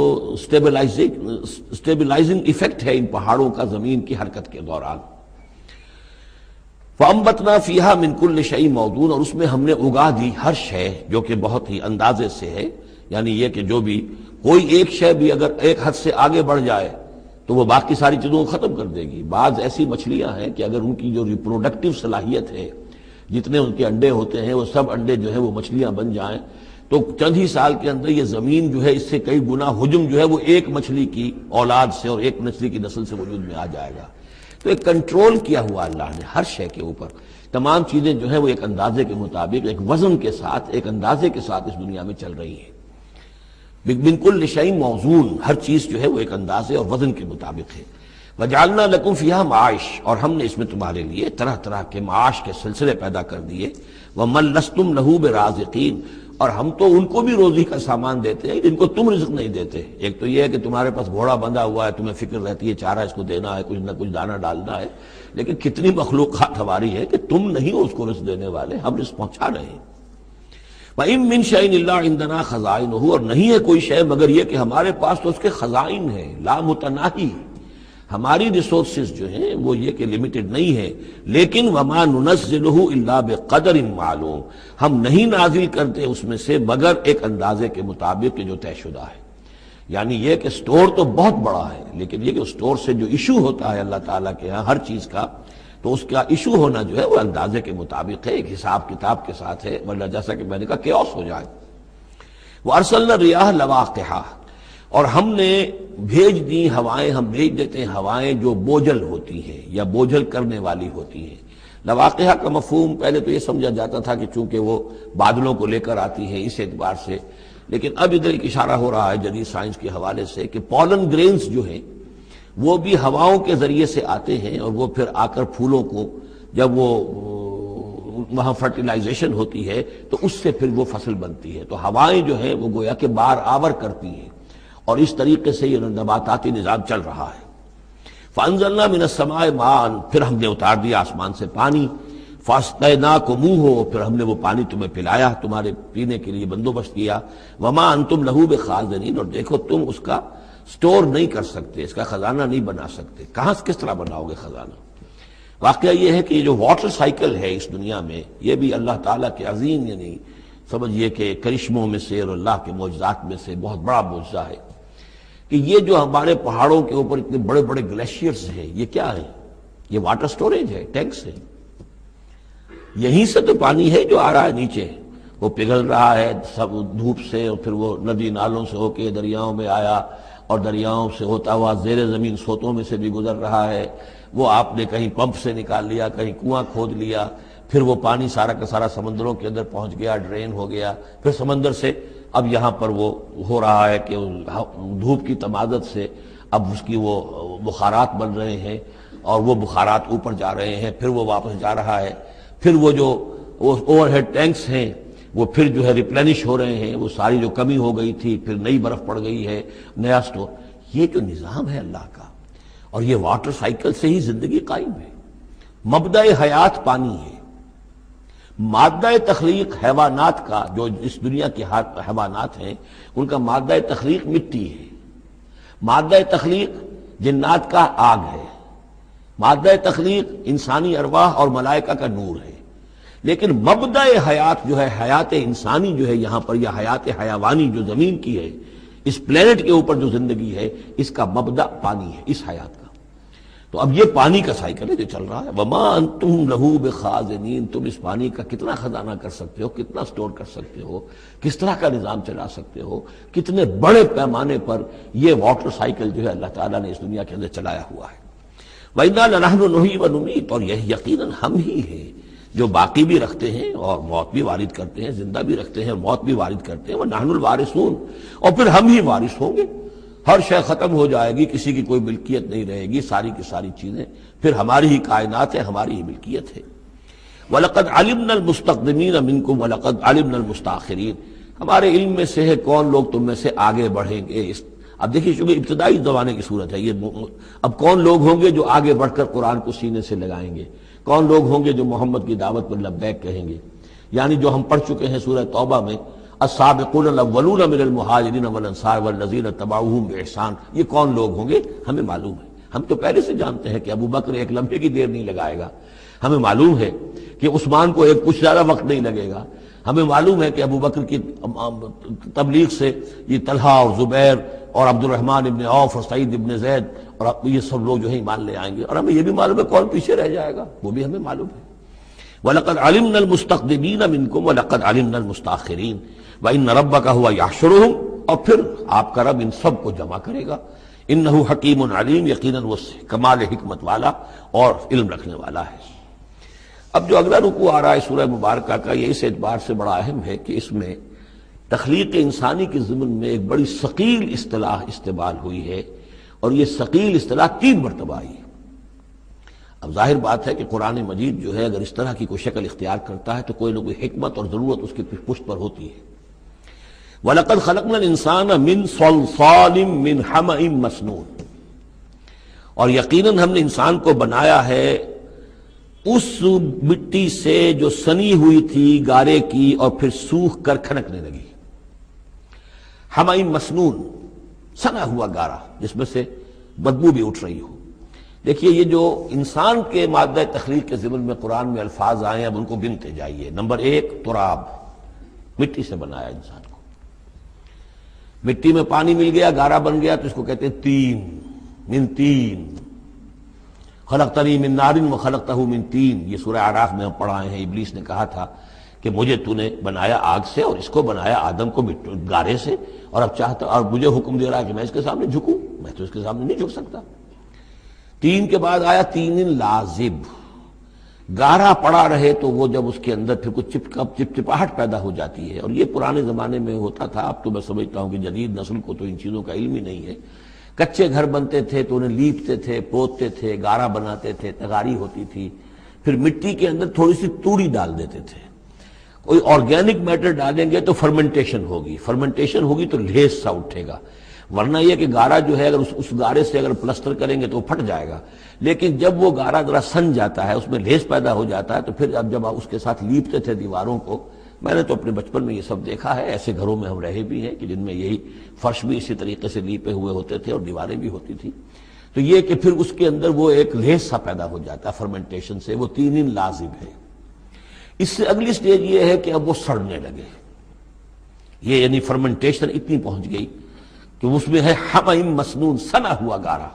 سٹیبلائزنگ ایفیکٹ ہے ان پہاڑوں کا زمین کی حرکت کے دوران۔ فَأَنبَتْنَا فِيهَا مِن كُلِّ شَيْءٍ مَوْزُونٍ، اور اس میں ہم نے اگا دی ہر شے جو کہ بہت ہی اندازے سے ہے، یعنی یہ کہ جو بھی کوئی ایک شے بھی اگر ایک حد سے آگے بڑھ جائے تو وہ باقی ساری چیزوں کو ختم کر دے گی۔ بعض ایسی مچھلیاں ہیں کہ اگر ان کی جو ریپروڈکٹیو صلاحیت ہے، جتنے ان کے انڈے ہوتے ہیں وہ سب انڈے جو ہے وہ مچھلیاں بن جائیں تو چند ہی سال کے اندر یہ زمین جو ہے اس سے کئی گنا حجم جو ہے وہ ایک مچھلی کی اولاد سے اور ایک مچھلی کی نسل سے وجود میں آ جائے گا۔ تو ایک کنٹرول کیا ہوا اللہ نے ہر شے کے اوپر، تمام چیزیں جو ہیں وہ ایک اندازے کے مطابق، ایک وزن کے ساتھ، ایک اندازے کے ساتھ اس دنیا میں چل رہی ہیں۔ من کل شیء موزون، ہر چیز جو ہے وہ ایک اندازے اور وزن کے مطابق ہے۔ وجعلنا لکم فیہا معاش، اور ہم نے اس میں تمہارے لیے طرح طرح کے معاش کے سلسلے پیدا کر دیے۔ ومن لستم لہ برازقین، اور ہم تو ان کو بھی روزی کا سامان دیتے ہیں جن کو تم رزق نہیں دیتے۔ ایک تو یہ ہے کہ تمہارے پاس گھوڑا بندھا ہوا ہے، تمہیں فکر رہتی ہے چارہ اس کو دینا ہے، کچھ نہ کچھ دانہ ڈالنا ہے، لیکن کتنی مخلوقات ہماری ہے کہ تم نہیں ہو اس کو رزق دینے والے، ہم رزق پہنچا رہے ہیں۔ وَإِن مِّن شَيْءٍ إِلَّا عِندَنَا خَزَائِنُهُ، اور نہیں ہے کوئی شے مگر یہ کہ ہمارے پاس تو اس کے خزائن ہیں، لا متناہی، ہماری ریسورسز جو ہیں وہ یہ کہ لمیٹڈ نہیں ہے، لیکن وما ننزلہ الا بقدر معلوم، ہم نہیں نازل کرتے اس میں سے مگر ایک اندازے کے مطابق کہ جو طے شدہ ہے۔ یعنی یہ کہ سٹور تو بہت بڑا ہے، لیکن یہ کہ سٹور سے جو ایشو ہوتا ہے اللہ تعالیٰ کے ہاں ہر چیز کا، تو اس کا ایشو ہونا جو ہے وہ اندازے کے مطابق ہے، ایک حساب کتاب کے ساتھ ہے، ورنہ جیسا کہ میں نے کہا کیوس ہو جائے۔ وارسلنا الرياح لواقحا، اور ہم نے بھیج دی ہوائیں، ہم بھیج دیتے ہیں ہوائیں جو بوجھل ہوتی ہیں یا بوجھل کرنے والی ہوتی ہیں۔ لواقحہ کا مفہوم پہلے تو یہ سمجھا جاتا تھا کہ چونکہ وہ بادلوں کو لے کر آتی ہیں اس اعتبار سے، لیکن اب ادھر ایک اشارہ ہو رہا ہے جدید سائنس کے حوالے سے کہ پولن گرینز جو ہیں وہ بھی ہواؤں کے ذریعے سے آتے ہیں، اور وہ پھر آ کر پھولوں کو جب وہ وہاں فرٹیلائزیشن ہوتی ہے تو اس سے پھر وہ فصل بنتی ہے۔ تو ہوائیں جو ہیں وہ گویا کہ بار آور کرتی ہیں، اور اس طریقے سے یہ نباتاتی نظام چل رہا ہے۔ فَأَنزَلْنَا مِنَ السَّمَاءِ مَاءً، پھر ہم نے اتار دیا آسمان سے پانی، فَاسْقَيْنَاكُمُوهُ، پھر ہم نے وہ پانی تمہیں پلایا، تمہارے پینے کے لیے بندوبست کیا۔ وَمَا أَنْتُمْ لَهُ بِخَازِنِينَ، اور دیکھو تم اس کا سٹور نہیں کر سکتے، اس کا خزانہ نہیں بنا سکتے۔ کہاں کس طرح بناؤ گے خزانہ؟ واقعہ یہ ہے کہ یہ جو واٹر سائیکل ہے اس دنیا میں، یہ بھی اللہ تعالیٰ کے عظیم، یعنی سمجھئے کہ کرشموں میں سے اور اللہ کے معجزات میں سے بہت بڑا معجزہ ہے کہ یہ جو ہمارے پہاڑوں کے اوپر اتنے بڑے بڑے گلیشیئرز ہیں، یہ کیا ہے؟ یہ واٹر سٹوریج ہے، ٹینکس ہے۔ یہیں سے تو پانی ہے جو آ رہا ہے نیچے، وہ پگھل رہا ہے سب دھوپ سے، اور پھر وہ ندی نالوں سے ہو کے دریاؤں میں آیا، اور دریاؤں سے ہوتا ہوا زیر زمین سوتوں میں سے بھی گزر رہا ہے۔ وہ آپ نے کہیں پمپ سے نکال لیا، کہیں کنواں کھود لیا، پھر وہ پانی سارا کا سارا سمندروں کے اندر پہنچ گیا، ڈرین ہو گیا، پھر سمندر سے اب یہاں پر وہ ہو رہا ہے کہ دھوپ کی تمادت سے اب اس کی وہ بخارات بن رہے ہیں، اور وہ بخارات اوپر جا رہے ہیں، پھر وہ واپس جا رہا ہے، پھر وہ جو اوور ہیڈ ٹینکس ہیں وہ پھر جو ہے ریپلینش ہو رہے ہیں، وہ ساری جو کمی ہو گئی تھی پھر نئی برف پڑ گئی ہے، نیا سٹور۔ یہ جو نظام ہے اللہ کا، اور یہ واٹر سائیکل سے ہی زندگی قائم ہے۔ مبدأ حیات پانی ہے، مادہ تخلیق حیوانات کا، جو اس دنیا کے حیوانات ہیں ان کا مادہ تخلیق مٹی ہے، مادہ تخلیق جنات کا آگ ہے، مادہ تخلیق انسانی ارواح اور ملائکہ کا نور ہے، لیکن مبدأ حیات جو ہے، حیات انسانی جو ہے یہاں پر، یا حیات حیوانی جو زمین کی ہے، اس پلینٹ کے اوپر جو زندگی ہے، اس کا مبدأ پانی ہے، اس حیات کا۔ تو اب یہ پانی کا سائیکل ہے جو چل رہا ہے۔ وما انتم لہ بخازنین، تم اس پانی کا کتنا خزانہ کر سکتے ہو، کتنا سٹور کر سکتے ہو، کس طرح کا نظام چلا سکتے ہو، کتنے بڑے پیمانے پر یہ واٹر سائیکل جو ہے اللہ تعالیٰ نے اس دنیا کے اندر چلایا ہوا ہے۔ وَإِنَّا لَنَحْنُ نُحْيِي وَنُمِيتُ، اور یہ یقیناً ہم ہی ہیں جو باقی بھی رکھتے ہیں اور موت بھی وارد کرتے ہیں، زندہ بھی رکھتے ہیں اور موت بھی وارد کرتے ہیں، وَنَحْنُ الْوَارِثُونَ، اور پھر ہم ہی وارث ہوں گے، ہر شے ختم ہو جائے گی، کسی کی کوئی ملکیت نہیں رہے گی، ساری کی ساری چیزیں پھر ہماری ہی کائنات ہے، ہماری ہی ملکیت ہے۔ وَلَقَدْ عَلِمْنَا الْمُسْتَقْدِمِينَ مِنْكُمْ وَلَقَدْ عَلِمْنَا الْمُسْتَأْخِرِينَ، ہمارے علم میں سے ہے کون لوگ تم میں سے آگے بڑھیں گے۔ اب دیکھیے چونکہ ابتدائی زمانے کی صورت ہے یہ، اب کون لوگ ہوں گے جو آگے بڑھ کر قرآن کو سینے سے لگائیں گے، کون لوگ ہوں گے جو محمد کی دعوت پر لبیک کہیں گے، یعنی جو ہم پڑھ چکے ہیں سورہ توبہ میں، السابقون الاولون من المہاجرین والانصار والذین اتبعوہم بإحسان، یہ کون لوگ ہوں گے ہمیں معلوم ہے، ہم تو پہلے سے جانتے ہیں کہ ابو بکر ایک لمحے کی دیر نہیں لگائے گا، ہمیں معلوم ہے کہ عثمان کو ایک کچھ زیادہ وقت نہیں لگے گا، ہمیں معلوم ہے کہ ابو بکر کی تبلیغ سے یہ طلحہ اور زبیر اور عبد الرحمن ابن عوف اور سعید ابن زید اور یہ سب لوگ جو ہیں ایمان لے آئیں گے، اور ہمیں یہ بھی معلوم ہے کون پیچھے رہ جائے گا، وہ بھی ہمیں معلوم ہے۔ وَلَقَدْ عَلِمْنَا الْمُسْتَقْدِمِينَ مِنْكُمْ وَلَقَدْ عَلِمْنَا الْمُسْتَأْخِرِينَ وَإِنَّ رَبَّكَ هُوَ يَحْشُرُهُمْ، اور پھر آپ کا رب ان سب کو جمع کرے گا، إِنَّهُ حَكِيمٌ عَلِيمٌ، یقیناً وہ کمال حکمت والا اور علم رکھنے والا ہے۔ اب جو اگلا رکوع آ رہا ہے سورہ مبارکہ کا، یہ اس اعتبار سے بڑا اہم ہے کہ اس میں تخلیق انسانی کے ضمن میں ایک بڑی ثقیل اصطلاح استعمال ہوئی ہے، اور یہ ثقیل اصطلاح 3 مرتبہ آئی ہے۔ اب ظاہر بات ہے کہ قرآن مجید جو ہے اگر اس طرح کی کوئی شکل اختیار کرتا ہے تو کوئی نہ کوئی حکمت اور ضرورت اس کی پشت پر ہوتی ہے۔ وَلَقَدْ خَلَقْنَا الْإِنسَانَ مِنْ صَلْصَالٍ مِنْ حَمَإٍ مَسْنُونٍ، اور یقیناً ہم نے انسان کو بنایا ہے اس مٹی سے جو سنی ہوئی تھی گارے کی اور پھر سوکھ کر کھنکنے لگی۔ حمأ مسنون، سنا ہوا گارا جس میں سے بدبو بھی اٹھ رہی ہو۔ دیکھیے یہ جو انسان کے مادہ تخلیق کے ضمن میں قرآن میں الفاظ آئے ہیں اب ان کو گنتے جائیے۔ نمبر 1 تراب، مٹی سے بنایا انسان کو، مٹی میں پانی مل گیا گارا بن گیا تو اس کو کہتے ہیں تین، من تین، خلقتنی من نار وخلقتہ من طین، یہ سورہ اعراف میں ہم پڑھائے ہیں۔ ابلیس نے کہا تھا کہ مجھے تو نے بنایا آگ سے اور اس کو بنایا آدم کو گارے سے، اور اب چاہتا اور مجھے حکم دے رہا ہے کہ میں اس کے سامنے جھکوں، میں تو اس کے سامنے نہیں جھک سکتا۔ تین کے بعد آیا تین لازب، گارا پڑا رہے تو وہ جب اس کے اندر پھر کچھ چپچپاہٹ پیدا ہو جاتی ہے، اور یہ پرانے زمانے میں ہوتا تھا، اب تو میں سمجھتا ہوں کہ جدید نسل کو تو ان چیزوں کا علم ہی نہیں ہے۔ کچے گھر بنتے تھے تو انہیں لیپتے تھے، پوتتے تھے، گارا بناتے تھے، تغاری ہوتی تھی، پھر مٹی کے اندر تھوڑی سی توڑی ڈال دیتے تھے۔ کوئی آرگینک میٹر ڈالیں گے تو فرمنٹیشن ہوگی، فرمنٹیشن ہوگی تو لیس سا اٹھے گا، ورنہ یہ کہ گارا جو ہے اگر اس گارے سے اگر پلسٹر کریں گے تو وہ پھٹ جائے گا، لیکن جب وہ گارا ذرا سن جاتا ہے، اس میں لیس پیدا ہو جاتا ہے، تو پھر اب جب اس کے ساتھ لیپتے تھے دیواروں کو، میں نے تو اپنے بچپن میں یہ سب دیکھا ہے، ایسے گھروں میں ہم رہے بھی ہیں کہ جن میں یہی فرش بھی اسی طریقے سے لیپے ہوئے ہوتے تھے اور دیواریں بھی ہوتی تھی، تو یہ کہ پھر اس کے اندر وہ ایک لیس سا پیدا ہو جاتا ہے فرمنٹیشن سے، وہ تین لازم ہے۔ اس سے اگلی سٹیج یہ ہے کہ اب وہ سڑنے لگے، یہ یعنی فرمنٹیشن اتنی پہنچ گئی کہ اس میں ہے حمأ مسنون، سنا ہوا گارا،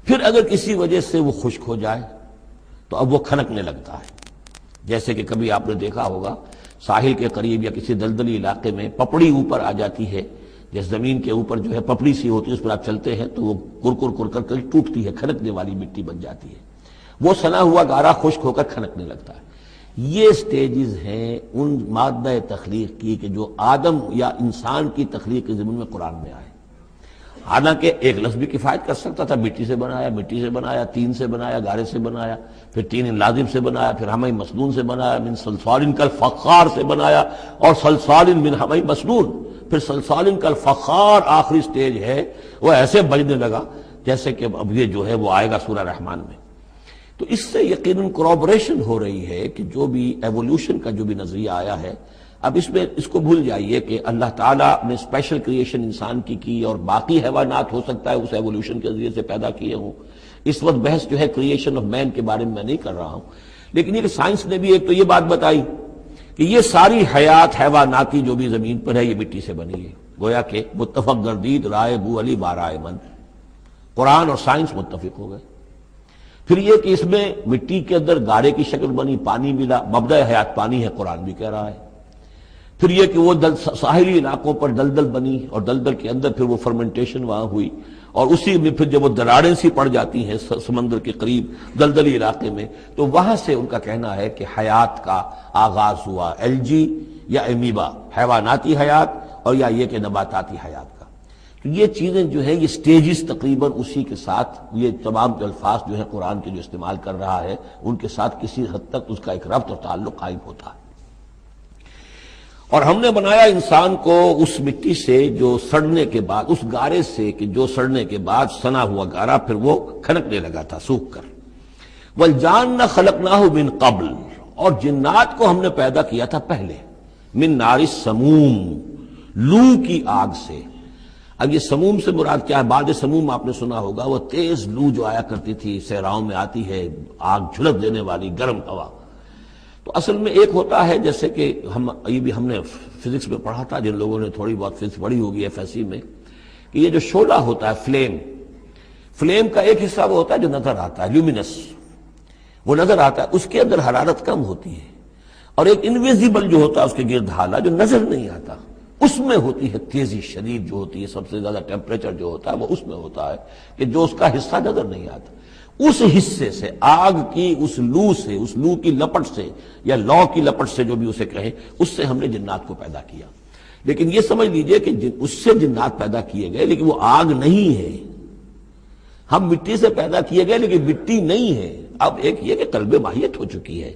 پھر اگر کسی وجہ سے وہ خشک ہو جائے تو اب وہ کھنکنے لگتا ہے، جیسے کہ کبھی آپ نے دیکھا ہوگا ساحل کے قریب یا کسی دلدلی علاقے میں پپڑی اوپر آ جاتی ہے، جس زمین کے اوپر جو ہے پپڑی سی ہوتی ہے، اس پر آپ چلتے ہیں تو وہ کر کر ٹوٹتی ہے، کھنکنے والی مٹی بن جاتی ہے، وہ سنا ہوا گارا خشک ہو کر کھنکنے لگتا ہے۔ یہ سٹیجز ہیں ان مادہ تخلیق کی کہ جو آدم یا انسان کی تخلیق کے ضمن میں قرآن میں آئے۔ حالانکہ ایک لفظ بھی کفایت کر سکتا تھا، مٹی سے بنایا، تین سے بنایا، گارے سے بنایا، پھر تین لازم سے بنایا، پھر حمأ مسنون سے بنایا، من صلصال کالفخار سے بنایا، اور صلصال من حمأ مسنون، پھر صلصال کالفخار آخری سٹیج ہے، وہ ایسے بجنے لگا جیسے کہ اب یہ جو ہے وہ آئے گا سورہ رحمان میں۔ تو اس سے یقیناً کورابریشن ہو رہی ہے کہ جو بھی ایوولوشن کا جو بھی نظریہ آیا ہے، اب اس میں اس کو بھول جائیے کہ اللہ تعالیٰ نے اسپیشل کریشن انسان کی اور باقی حیوانات ہو سکتا ہے اس ایوولوشن کے ذریعے سے پیدا کیے ہوں۔ اس وقت بحث جو ہے کریشن آف مین کے بارے میں نہیں کر رہا ہوں، لیکن یہ کہ سائنس نے بھی ایک تو یہ بات بتائی کہ یہ ساری حیات حیواناتی جو بھی زمین پر ہے یہ مٹی سے بنی ہے، گویا کہ متفق گردید رائے بو علی بارائے من، قرآن اور سائنس متفق ہو گئے۔ پھر یہ کہ اس میں مٹی کے اندر گارے کی شکل بنی، پانی ملا، مبدأ حیات پانی ہے، قرآن بھی کہہ رہا ہے۔ پھر یہ کہ وہ ساحلی علاقوں پر دلدل بنی اور دلدل کے اندر پھر وہ فرمنٹیشن وہاں ہوئی، اور اسی میں پھر جب وہ دراڑیں سی پڑ جاتی ہیں سمندر کے قریب دلدلی علاقے میں، تو وہاں سے ان کا کہنا ہے کہ حیات کا آغاز ہوا، الجی یا امیبا، حیواناتی حیات، اور یا یہ کہ نباتاتی حیات کا۔ تو یہ چیزیں جو ہیں یہ سٹیجز تقریباً اسی کے ساتھ، یہ تمام جو الفاظ جو ہے قرآن کے جو استعمال کر رہا ہے ان کے ساتھ کسی حد تک اس کا ایک ربط اور تعلق قائم ہوتا ہے۔ اور ہم نے بنایا انسان کو اس مٹی سے جو سڑنے کے بعد، اس گارے سے کہ جو سڑنے کے بعد سنا ہوا گارا پھر وہ کھنکنے لگا تھا سوکھ کر۔ وَالْجَانَّ خَلَقْنَاهُ مِنْ قَبْلِ، اور جنات کو ہم نے پیدا کیا تھا پہلے، من نار السموم، لو کی آگ سے۔ اب یہ سموم سے مراد کیا ہے؟ بعد سموم آپ نے سنا ہوگا، وہ تیز لو جو آیا کرتی تھی صحراؤں میں، آتی ہے آگ جھلس دینے والی گرم ہوا۔ تو اصل میں ایک ہوتا ہے جیسے کہ یہ بھی ہم نے فزکس میں پڑھا تھا، جن لوگوں نے تھوڑی بہت فزکس پڑھی ہوگی ایف ایس سی میں، کہ یہ جو شعلہ ہوتا ہے فلیم کا ایک حصہ وہ ہوتا ہے جو نظر آتا ہے، لیومینس، وہ نظر آتا ہے، اس کے اندر حرارت کم ہوتی ہے، اور ایک انویزیبل جو ہوتا ہے اس کے گرد حالہ جو نظر نہیں آتا، اس میں ہوتی ہے تیزی شدید جو ہوتی ہے، سب سے زیادہ ٹیمپریچر جو ہوتا ہے وہ اس میں ہوتا ہے کہ جو اس کا حصہ نظر نہیں آتا۔ اس حصے سے، آگ کی اس لو سے، اس لو کی لپٹ سے یا لو کی لپٹ سے جو بھی اسے کہیں، اس سے ہم نے جنات کو پیدا کیا۔ لیکن یہ سمجھ لیجئے کہ اس سے جنات پیدا کیے گئے لیکن وہ آگ نہیں ہے۔ ہم مٹی سے پیدا کیے گئے لیکن مٹی نہیں ہے۔ اب ایک یہ کہ قلب ماہیت ہو چکی ہے،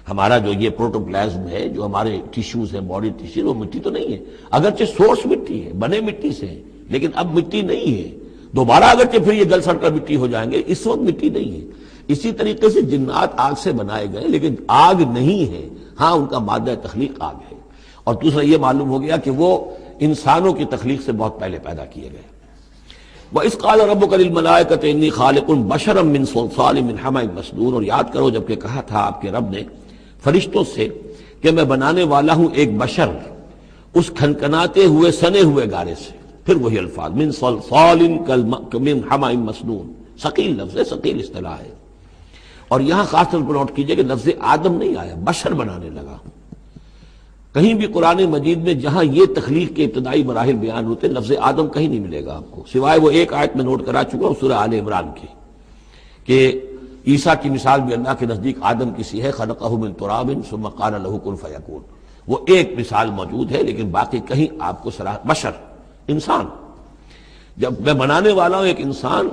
ہمارا جو یہ پروٹوپلازم ہے، جو ہمارے ٹیشوز ہیں، باڈی ٹیشوز، وہ مٹی تو نہیں ہے، اگرچہ سورس مٹی ہے، بنے مٹی سے ہے، لیکن اب مٹی نہیں ہے۔ دوبارہ اگرچہ پھر یہ گل سڑ کر مٹی ہو جائیں گے، اس وقت مٹی نہیں ہے۔ اسی طریقے سے جنات آگ سے بنائے گئے لیکن آگ نہیں ہے، ہاں ان کا مادہ تخلیق آگ ہے۔ اور دوسرا یہ معلوم ہو گیا کہ وہ انسانوں کی تخلیق سے بہت پہلے پیدا کیے گئے۔ وَإِذْ قَالَ رَبُّكَ لِلْمَلَائِكَةِ إِنِّي خَالِقٌ بَشَرًا مِّن صَلْصَالٍ مِّنْ حَمَإٍ مَّسْنُونٍ، اور یاد کرو جب کہ کہا تھا آپ کے رب نے فرشتوں سے کہ میں بنانے والا ہوں ایک بشر اس کھنکھناتے ہوئے سنے ہوئے گارے سے۔ پھر وہی الفاظ من صلصال من حمأ مسنون، ثقیل لفظ ہے، ثقیل اصطلاح ہے۔ اور یہاں خاص طور پر نوٹ کیجئے کہ لفظ آدم نہیں آیا، بشر بنانے لگا۔ کہیں بھی قرآن مجید میں جہاں یہ تخلیق کے ابتدائی مراحل بیان ہوتے لفظ آدم کہیں نہیں ملے گا آپ کو، سوائے وہ ایک آیت میں نوٹ کرا چکا ہوں سورہ آل عمران کی، کہ عیسیٰ کی مثال بھی اللہ کے نزدیک آدم کی سی ہے، خلقہ من تراب ثم قال له کن فیکون، وہ ایک مثال موجود ہے، لیکن باقی کہیں آپ کو بشر، انسان، جب میں بنانے والا ہوں ایک انسان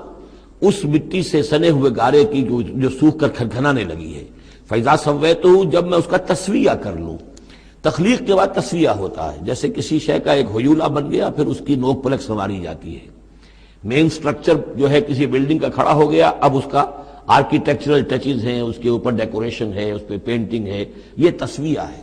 اس مٹی سے سنے ہوئے گارے کی جو سوکھ کر کھنکھنانے لگی ہے، فَإِذَا سَوَّيْتُهُ، جب میں اس کا تسویہ کر لوں۔ تخلیق کے بعد تسویہ ہوتا ہے، جیسے کسی شے کا ایک ہیولہ بن گیا پھر اس کی نوک پلک سنواری جاتی ہے، مین سٹرکچر جو ہے کسی بلڈنگ کا کھڑا ہو گیا، اب اس کا آرکیٹیکچرل ٹچز ہیں، اس کے اوپر ڈیکوریشن ہے، اس پہ پینٹنگ ہے، یہ تسویہ ہے۔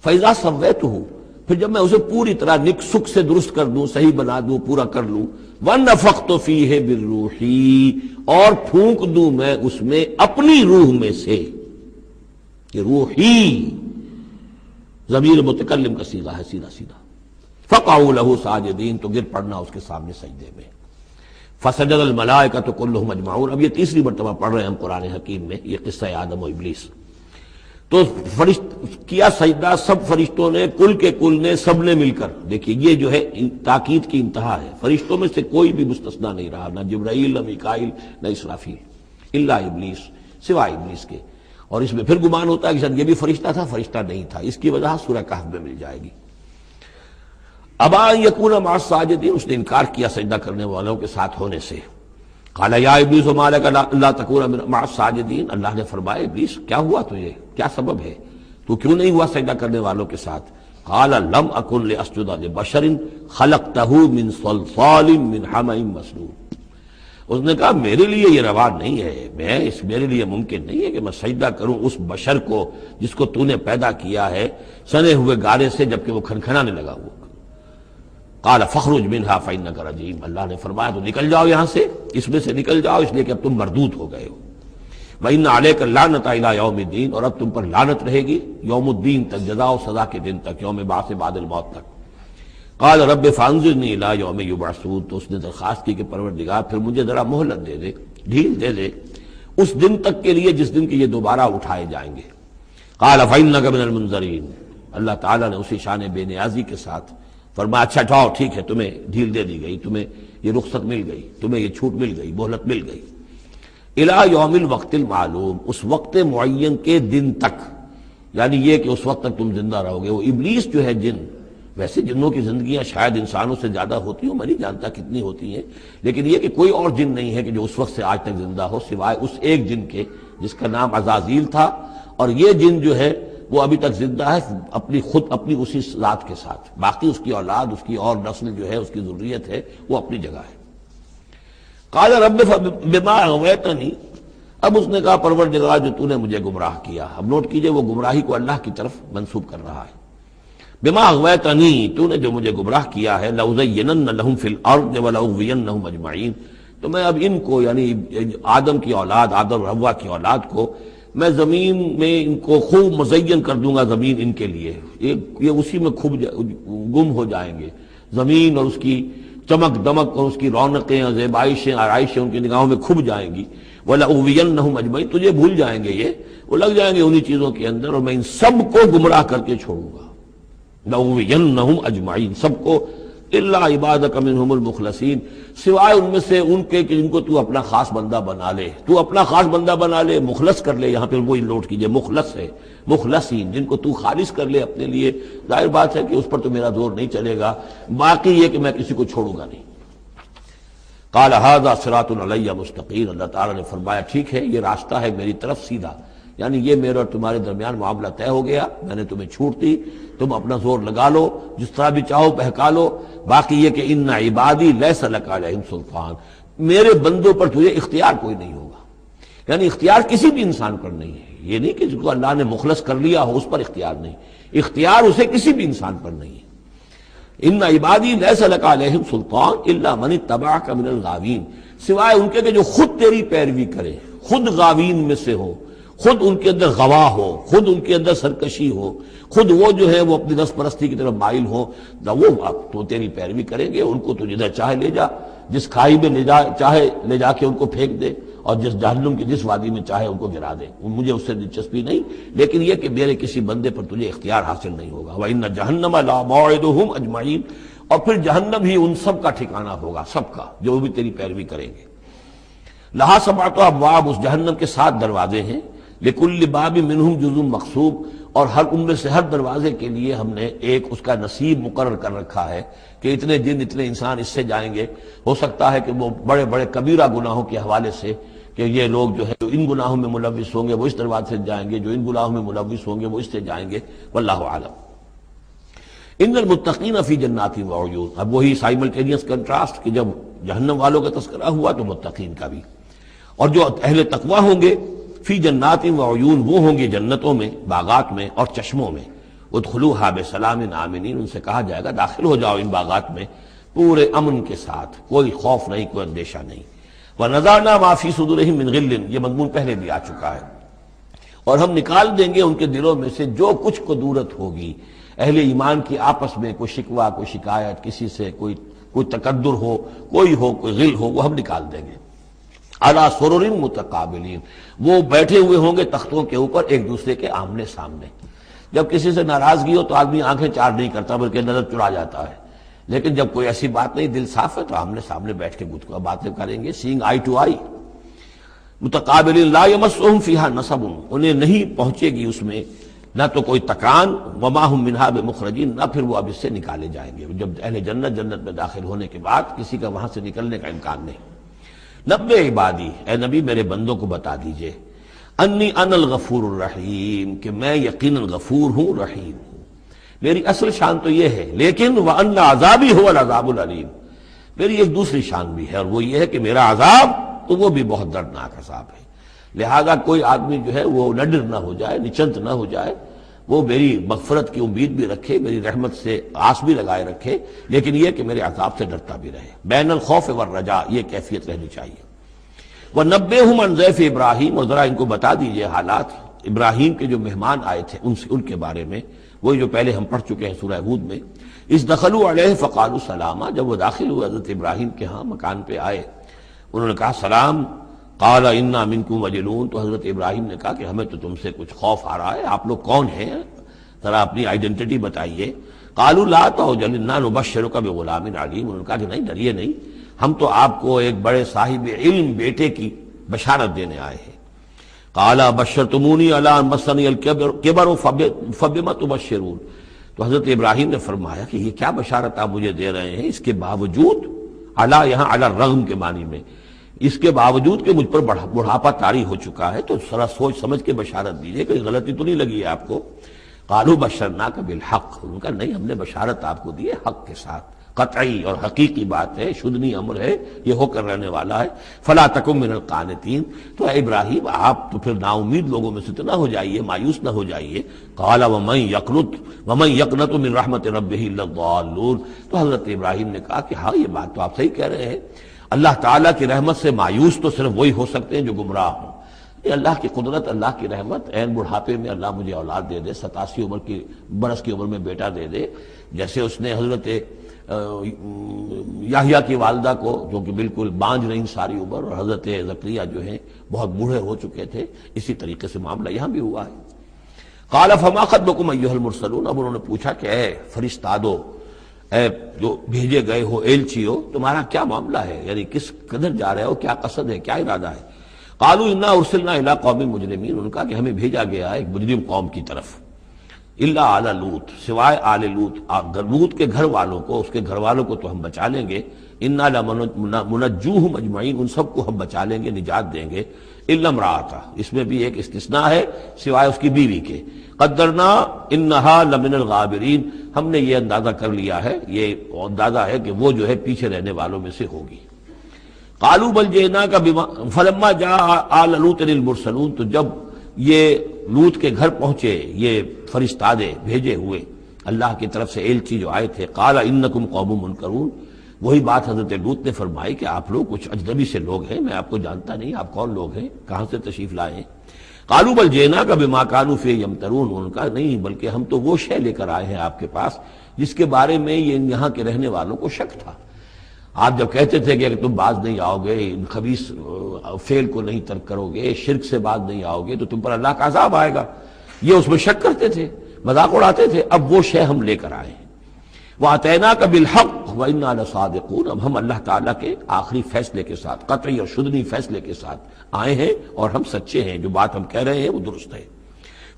فَإِذَا سَوَّيْتُهُ، پھر جب میں اسے پوری طرح نک سک سے درست کر دوں، صحیح بنا دوں، پورا کر لوں، وَنَفَخْتُ فِيهِ مِن رُوحِي، اور پھونک دوں میں اس میں اپنی روح میں سے، کہ روحی ضمیر متکلم کا صیغہ ہے، سیدھا سیدھا، فَقَعُوا لَهُ سَاجِدِينَ، تو گر پڑنا اس کے سامنے سجدے میں۔ فَسَجَدَ الْمَلَائِكَةُ كُلُّهُمْ أَجْمَعُونَ، اب یہ تیسری مرتبہ پڑھ رہے ہیں ہم قرآن حکیم میں یہ قصہ آدم و ابلیس۔ تو کیا سجدہ سب فرشتوں نے، کل کے کل نے، سب نے مل کر۔ دیکھیے یہ جو ہے تاکید کی انتہا ہے، فرشتوں میں سے کوئی بھی مستثنیٰ نہیں رہا، نہ جبرائیل، نہ میکائیل، نہ اسرافیل، الا ابلیس، سوائے ابلیس کے۔ اور اس میں پھر گمان ہوتا ہے کہ شاید یہ بھی فرشتہ تھا، فرشتہ نہیں تھا، اس کی وجہ سورہ کہف میں مل جائے گی۔ ابا ان یکون مع الساجدین، اس نے انکار کیا سجدہ کرنے والوں کے ساتھ ہونے سے۔ قال یا ابلیس ما لک الا تکون مع الساجدین، اللہ نے فرمایا ابلیس کیا ہوا تجھے، کیا سبب ہے، تو کیوں نہیں ہوا سجدہ کرنے والوں کے ساتھ؟ قال لم اکن لاسجد لبشر خلقتہ من صلصال من حمأ مسنون، اس نے کہا میرے لیے یہ روا نہیں ہے، میرے لیے ممکن نہیں ہے کہ میں سجدہ کروں اس بشر کو جس کو تو نے پیدا کیا ہے سنے ہوئے گارے سے، جبکہ وہ کھنکھنانے لگا ہوا۔ قال فاخرج منها فإنك رجيم، اللہ نے فرمایا تو نکل جاؤ یہاں سے، اس میں سے نکل جاؤ، اس لیے کہ اب تم مردود ہو گئے ہو۔ وإن عليك اللعنة إلى يوم الدين، اور اب تم پر لعنت رہے گی یوم الدین تک، جزا و سزا کے دن تک، یوم بعث بعد الموت تک۔ قال رب فانظرني إلى يوم يبعثون، تو اس نے درخواست کی کہ پروردگار پھر مجھے ذرا مہلت دے دے، ڈھیل دے دے اس دن تک کے لیے جس دن کے یہ دوبارہ اٹھائے جائیں گے۔ قال فإنك من المنظرين، اللہ تعالیٰ نے اسی شان بے نیازی کے ساتھ فرمایا اچھا جاؤ ٹھیک ہے، تمہیں ڈھیل دے دی گئی، تمہیں یہ رخصت مل گئی، تمہیں یہ چھوٹ مل گئی، مہلت مل گئی، الی یوم الوقت المعلوم، اس وقت معین کے دن تک، یعنی یہ کہ اس وقت تک تم زندہ رہو گے۔ وہ ابلیس جو ہے جن، ویسے جنوں کی زندگیاں شاید انسانوں سے زیادہ ہوتی ہوں، میں نہیں جانتا کتنی ہوتی ہیں، لیکن یہ کہ کوئی اور جن نہیں ہے کہ جو اس وقت سے آج تک زندہ ہو سوائے اس ایک جن کے جس کا نام عزازیل تھا، اور یہ جن جو ہے وہ ابھی تک زندہ ہے اپنی اسی ذات کے ساتھ، باقی اس کی اولاد، اس کی اور نسل جو ہے، اس کی ذریت ہے، وہ اپنی جگہ ہے۔ قال رب بما اغویتنی، اب اس نے کہا پروردگار جو تو نے مجھے گمراہ کیا۔ اب نوٹ کیجئے وہ گمراہی کو اللہ کی طرف منسوب کر رہا ہے۔ بما اغویتنی، تو نے جو مجھے گمراہ کیا ہے، لأزینن لہم فی الارض ولأغوینہم اجمعین، تو میں اب ان کو، یعنی آدم کی اولاد، آدم اور حوا کی اولاد کو، میں زمین میں ان کو خوب مزین کر دوں گا، زمین ان کے لیے یہ اسی میں گم ہو جائیں گے، زمین اور اس کی چمک دمک اور اس کی رونقیں اور زیبائشیں آرائشیں ان کی نگاہوں میں کھب جائیں گی۔ وَلَأُغْوِيَنَّهُمْ أَجْمَعِينَ، تجھے بھول جائیں گے، وہ لگ جائیں گے انہی چیزوں کے اندر، اور میں ان سب کو گمراہ کر کے چھوڑوں گا۔ لَأُغْوِيَنَّهُمْ أَجْمَعِينَ، سب کو، إِلَّا عِبَادَكَ مِنْهُمُ الْمُخْلَصِينَ، سوائے ان میں سے ان کے کہ جن کو تو اپنا خاص بندہ بنا لے، تو اپنا خاص بندہ بنا لے، مخلص کر لے، یہاں پہ وہی نوٹ کیجئے مخلص ہے، مخلصین، جن کو تو خالص کر لے اپنے لیے، ظاہر بات ہے کہ اس پر تو میرا زور نہیں چلے گا، باقی یہ کہ میں کسی کو چھوڑوں گا نہیں۔ قال ھذا صراط علی مستقیم، اللہ تعالیٰ نے فرمایا ٹھیک ہے، یہ راستہ ہے میری طرف سیدھا، یعنی یہ میرے اور تمہارے درمیان معاملہ طے ہو گیا، میں نے تمہیں چھوٹ دی، تم اپنا زور لگا لو، جس طرح بھی چاہو بہکا لو، باقی یہ کہ ان عبادی لیس لک علیہم سلطان، میرے بندوں پر تجھے اختیار کوئی نہیں ہوگا، یعنی اختیار کسی بھی انسان پر نہیں ہے، یہ نہیں کہ جس کو اللہ نے مخلص کر لیا ہو اس پر اختیار نہیں، اختیار اسے کسی بھی انسان پر نہیں ہے۔ ان عبادی لیس لک علیہم سلطان الا من اتبعک من الغاوین، سوائے ان کے کہ جو خود تیری پیروی کرے، خود غاوین میں سے ہو، خود ان کے اندر غوا ہو، خود ان کے اندر سرکشی ہو، خود وہ جو ہے وہ اپنی نفس پرستی کی طرف مائل ہو، وہ تو تیری پیروی کریں گے، ان کو تو جدھر چاہے لے جا، جس کھائی میں چاہے لے جا کے ان کو پھینک دے، اور جس جہنم کی جس وادی میں چاہے ان کو گرا دے، مجھے اس سے دلچسپی نہیں، لیکن یہ کہ میرے کسی بندے پر تجھے اختیار حاصل نہیں ہوگا۔ وَإِنَّ جَهَنَّمَ لَمَوْعِدُهُمْ أَجْمَعِينَ، اور پھر جہنم ہی ان سب کا ٹھکانہ ہوگا، سب کا، جو بھی تیری پیروی کریں گے۔ لہا سبعۃ ابواب، اس جہنم کے 7 دروازے ہیں، لکل باب منہم جزء مقسوم، اور ہر ان میں سے ہر دروازے کے لیے ہم نے ایک اس کا نصیب مقرر کر رکھا ہے کہ اتنے جن اتنے انسان اس سے جائیں گے۔ ہو سکتا ہے کہ وہ بڑے بڑے کبیرہ گناہوں کے حوالے سے کہ یہ لوگ جو ہے جو ان گناہوں میں ملوث ہوں گے وہ اس دروازے سے جائیں گے، جو ان گناہوں میں ملوث ہوں گے وہ اس سے جائیں گے، واللہ اعلم۔ ان المتقین فی جنات وعیون، اب وہی سائملٹینیس کنٹراسٹ کہ جب جہنم والوں کا تذکرہ ہوا تو متقین کا بھی، اور جو اہل تقوی ہوں گے فی جنات وعیون، وہ ہوں گے جنتوں میں، باغات میں اور چشموں میں، ادخلوها بسلام آمنین، ان سے کہا جائے گا داخل ہو جاؤ ان باغات میں پورے امن کے ساتھ، کوئی خوف نہیں، کوئی اندیشہ نہیں۔ وَنَزَعْنَا مَا فِي صُدُورِهِم مِّن غِلٍّ، یہ مضمون پہلے بھی آ چکا ہے، اور ہم نکال دیں گے ان کے دلوں میں سے جو کچھ قدورت ہوگی، اہل ایمان کی آپس میں کوئی شکوہ، کوئی شکایت، کسی سے کوئی تکدر ہو، کوئی غل ہو، وہ ہم نکال دیں گے۔ علی سرر متقابلین، وہ بیٹھے ہوئے ہوں گے تختوں کے اوپر ایک دوسرے کے آمنے سامنے۔ جب کسی سے ناراضگی ہو تو آدمی آنکھیں چار نہیں کرتا بلکہ نظر چرا جاتا ہے، لیکن جب کوئی ایسی بات نہیں، دل صاف ہے، تو آمنے سامنے بیٹھ کے باتیں کریں گے، سینگ آئی ٹو آئی۔ متقابلین لا یمسہم فیہا نصب، انہیں نہیں پہنچے گی اس میں نہ تو کوئی تکان، وما ہم منہا بمخرجین، نہ پھر وہ اب اس سے نکالے جائیں گے۔ جب اہل جنت میں داخل ہونے کے بعد کسی کا وہاں سے نکلنے کا امکان نہیں۔ نبئ عبادی، اے نبی میرے بندوں کو بتا دیجئے، انی انا الغفور الرحیم، کہ میں یقیناً غفور ہوں، رحیم ہوں۔ میری اصل شان تو یہ ہے، لیکن وان عذابی هو العذاب العلیم، میری ایک دوسری شان بھی ہے، اور وہ یہ ہے کہ میرا عذاب تو وہ بھی بہت دردناک عذاب ہے۔ لہذا کوئی آدمی جو ہے وہ نڈر نہ ہو جائے، نچنت نہ ہو جائے، وہ میری مغفرت کی امید بھی رکھے، میری رحمت سے آس بھی لگائے رکھے، لیکن یہ کہ میرے عذاب سے ڈرتا بھی رہے، بین الخوف والرجاء، یہ کیفیت رہنی چاہیے۔ وَنَبِّئْهُمْ عَنْ ضَيْفِ ابراہیم، اور ذرا ان کو بتا دیجئے حالات ابراہیم کے جو مہمان آئے تھے ان کے بارے میں، وہی جو پہلے ہم پڑھ چکے ہیں سورہ ہود میں۔ اِذْ دَخَلُوا عَلَيْهِ فَقَالُوا سَلَامًا، جب وہ داخل ہوئے حضرت ابراہیم کے ہاں، مکان پہ آئے، انہوں نے کہا سلام۔ قال انا منکم وجلون، تو حضرت ابراہیم نے کہا کہ ہمیں تو تم سے کچھ خوف آ رہا ہے، آپ لوگ کون ہیں؟ ذرا اپنی آئیڈینٹی بتائیے. قالوا لا تعجل انا نبشرک بغلام علیم. انہوں نے کہا کہ نہیں ڈریے نہیں، ہم تو آپ کو ایک بڑے صاحب علم بیٹے کی بشارت دینے آئے ہیں. قال بشرتمونی علی ان مسنی الکبر فبما تبشرون. تو حضرت ابراہیم نے فرمایا کہ یہ کیا بشارت آپ مجھے دے رہے ہیں، اس کے باوجود، علی یہاں علی الرغم کے معنی میں، اس کے باوجود کہ مجھ پر بڑھاپا طاری ہو چکا ہے، تو ذرا سوچ سمجھ کے بشارت دیجیے، کوئی غلطی تو نہیں لگی ہے آپ کو. قالوا بشرناک بالحق. ان کا نہیں، ہم نے بشارت آپ کو دی ہے حق کے ساتھ، قطعی اور حقیقی بات ہے، شدنی امر ہے، یہ ہو کر رہنے والا ہے. فلا تکن من القانتین. تو اے ابراہیم آپ تو پھر نا امید لوگوں میں سے نہ ہو جائیے، مایوس نہ ہو جائیے. قال ومن یقنط من رحمت ربہ الا الضالون. تو حضرت ابراہیم نے کہا کہ ہاں یہ بات تو آپ صحیح کہہ رہے ہیں، اللہ تعالیٰ کی رحمت سے مایوس تو صرف وہی ہو سکتے ہیں جو گمراہ ہوں. یہ اللہ کی قدرت، اللہ کی رحمت، عین بڑھاپے میں اللہ مجھے اولاد دے دے، 87 برس کی عمر میں بیٹا دے دے، جیسے اس نے حضرت یحییٰ کی والدہ کو، جو کہ بالکل بانجھ رہی ساری عمر، اور حضرت زکریا جو ہیں بہت بوڑھے ہو چکے تھے، اسی طریقے سے معاملہ یہاں بھی ہوا ہے. قال فما خطبکم ایھا المرسلون. اب انہوں نے پوچھا کہ اے فرشتادو، اے جو بھیجے گئے ہو، ایلچی ہو، تمہارا کیا معاملہ ہے، یعنی کس قدر جا رہے ہو، کیا قصد ہے، کیا ارادہ ہے. قالوا انا ارسلنا الى قوم مجرمین. ان کا کہ ہمیں بھیجا گیا ہے ایک مجرم قوم کی طرف. الا آل لوط، سوائے آل لوط، لوط کے گھر والوں کو، اس کے گھر والوں کو تو ہم بچا لیں گے. انا لمنجوہم اجمعین. ان سب کو ہم بچا لیں گے، نجات دیں گے. الا امرأتہ، اس میں بھی ایک استثناء ہے، سوائے اس کی بیوی کے. قدرنا انہا لمن الغابرین. ہم نے یہ اندازہ کر لیا ہے، یہ اندازہ ہے کہ وہ جو ہے پیچھے رہنے والوں میں سے ہوگی. قالوا بل جئناک بما فلما جاء آل لوط المرسلون. تو جب یہ لوط کے گھر پہنچے یہ فرشتادے بھیجے ہوئے اللہ کی طرف سے ایلچی جو آئے تھے، قال انکم قوم منکرون. وہی بات حضرت لوط نے فرمائی کہ آپ لوگ کچھ اجنبی سے لوگ ہیں، میں آپ کو جانتا نہیں، آپ کون لوگ ہیں، کہاں سے تشریف لائے ہیں. قالوا بل جئناک بما كانوا فيه يمترون. ان کا نہیں، بلکہ ہم تو وہ شے لے کر آئے ہیں آپ کے پاس جس کے بارے میں یہاں کے رہنے والوں کو شک تھا. آپ جب کہتے تھے کہ تم باز نہیں آؤ گے، ان خبیث فعل کو نہیں ترک کرو گے، شرک سے باز نہیں آؤ گے، تو تم پر اللہ کا عذاب آئے گا، یہ اس میں شک کرتے تھے، مذاق اڑاتے تھے. اب وہ شے ہم لے کر آئے ہیں. وَأَتَيْنَاكَ بِالْحَقِّ وَإِنَّا لَصَادِقُونَ. اب ہم اللہ تعالیٰ کے آخری فیصلے کے ساتھ، قطعی اور شدنی فیصلے کے ساتھ آئے ہیں، اور ہم سچے ہیں، جو بات ہم کہہ رہے ہیں وہ درست ہے.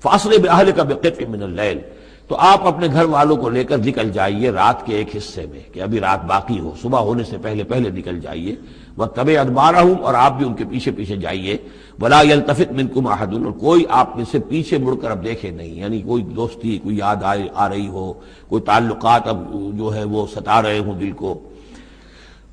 فَأَسْرِ بِأَهْلِكَ بِقِطْعٍ مِّنَ اللَّيْلِ. تو آپ اپنے گھر والوں کو لے کر نکل جائیے رات کے ایک حصے میں، کہ ابھی رات باقی ہو، صبح ہونے سے پہلے پہلے نکل جائیے. وَاتَّبِعْ أَدْبَارَهُمْ. اور آپ بھی ان کے پیچھے پیچھے جائیے. وَلَا يَلْتَفِتْ مِنْكُمْ أَحَدٌ. اور کوئی آپ میں سے پیچھے مڑ کر اب دیکھے نہیں، یعنی کوئی دوستی، کوئی یاد آ رہی ہو، کوئی تعلقات اب جو ہے وہ ستا رہے ہوں دل کو.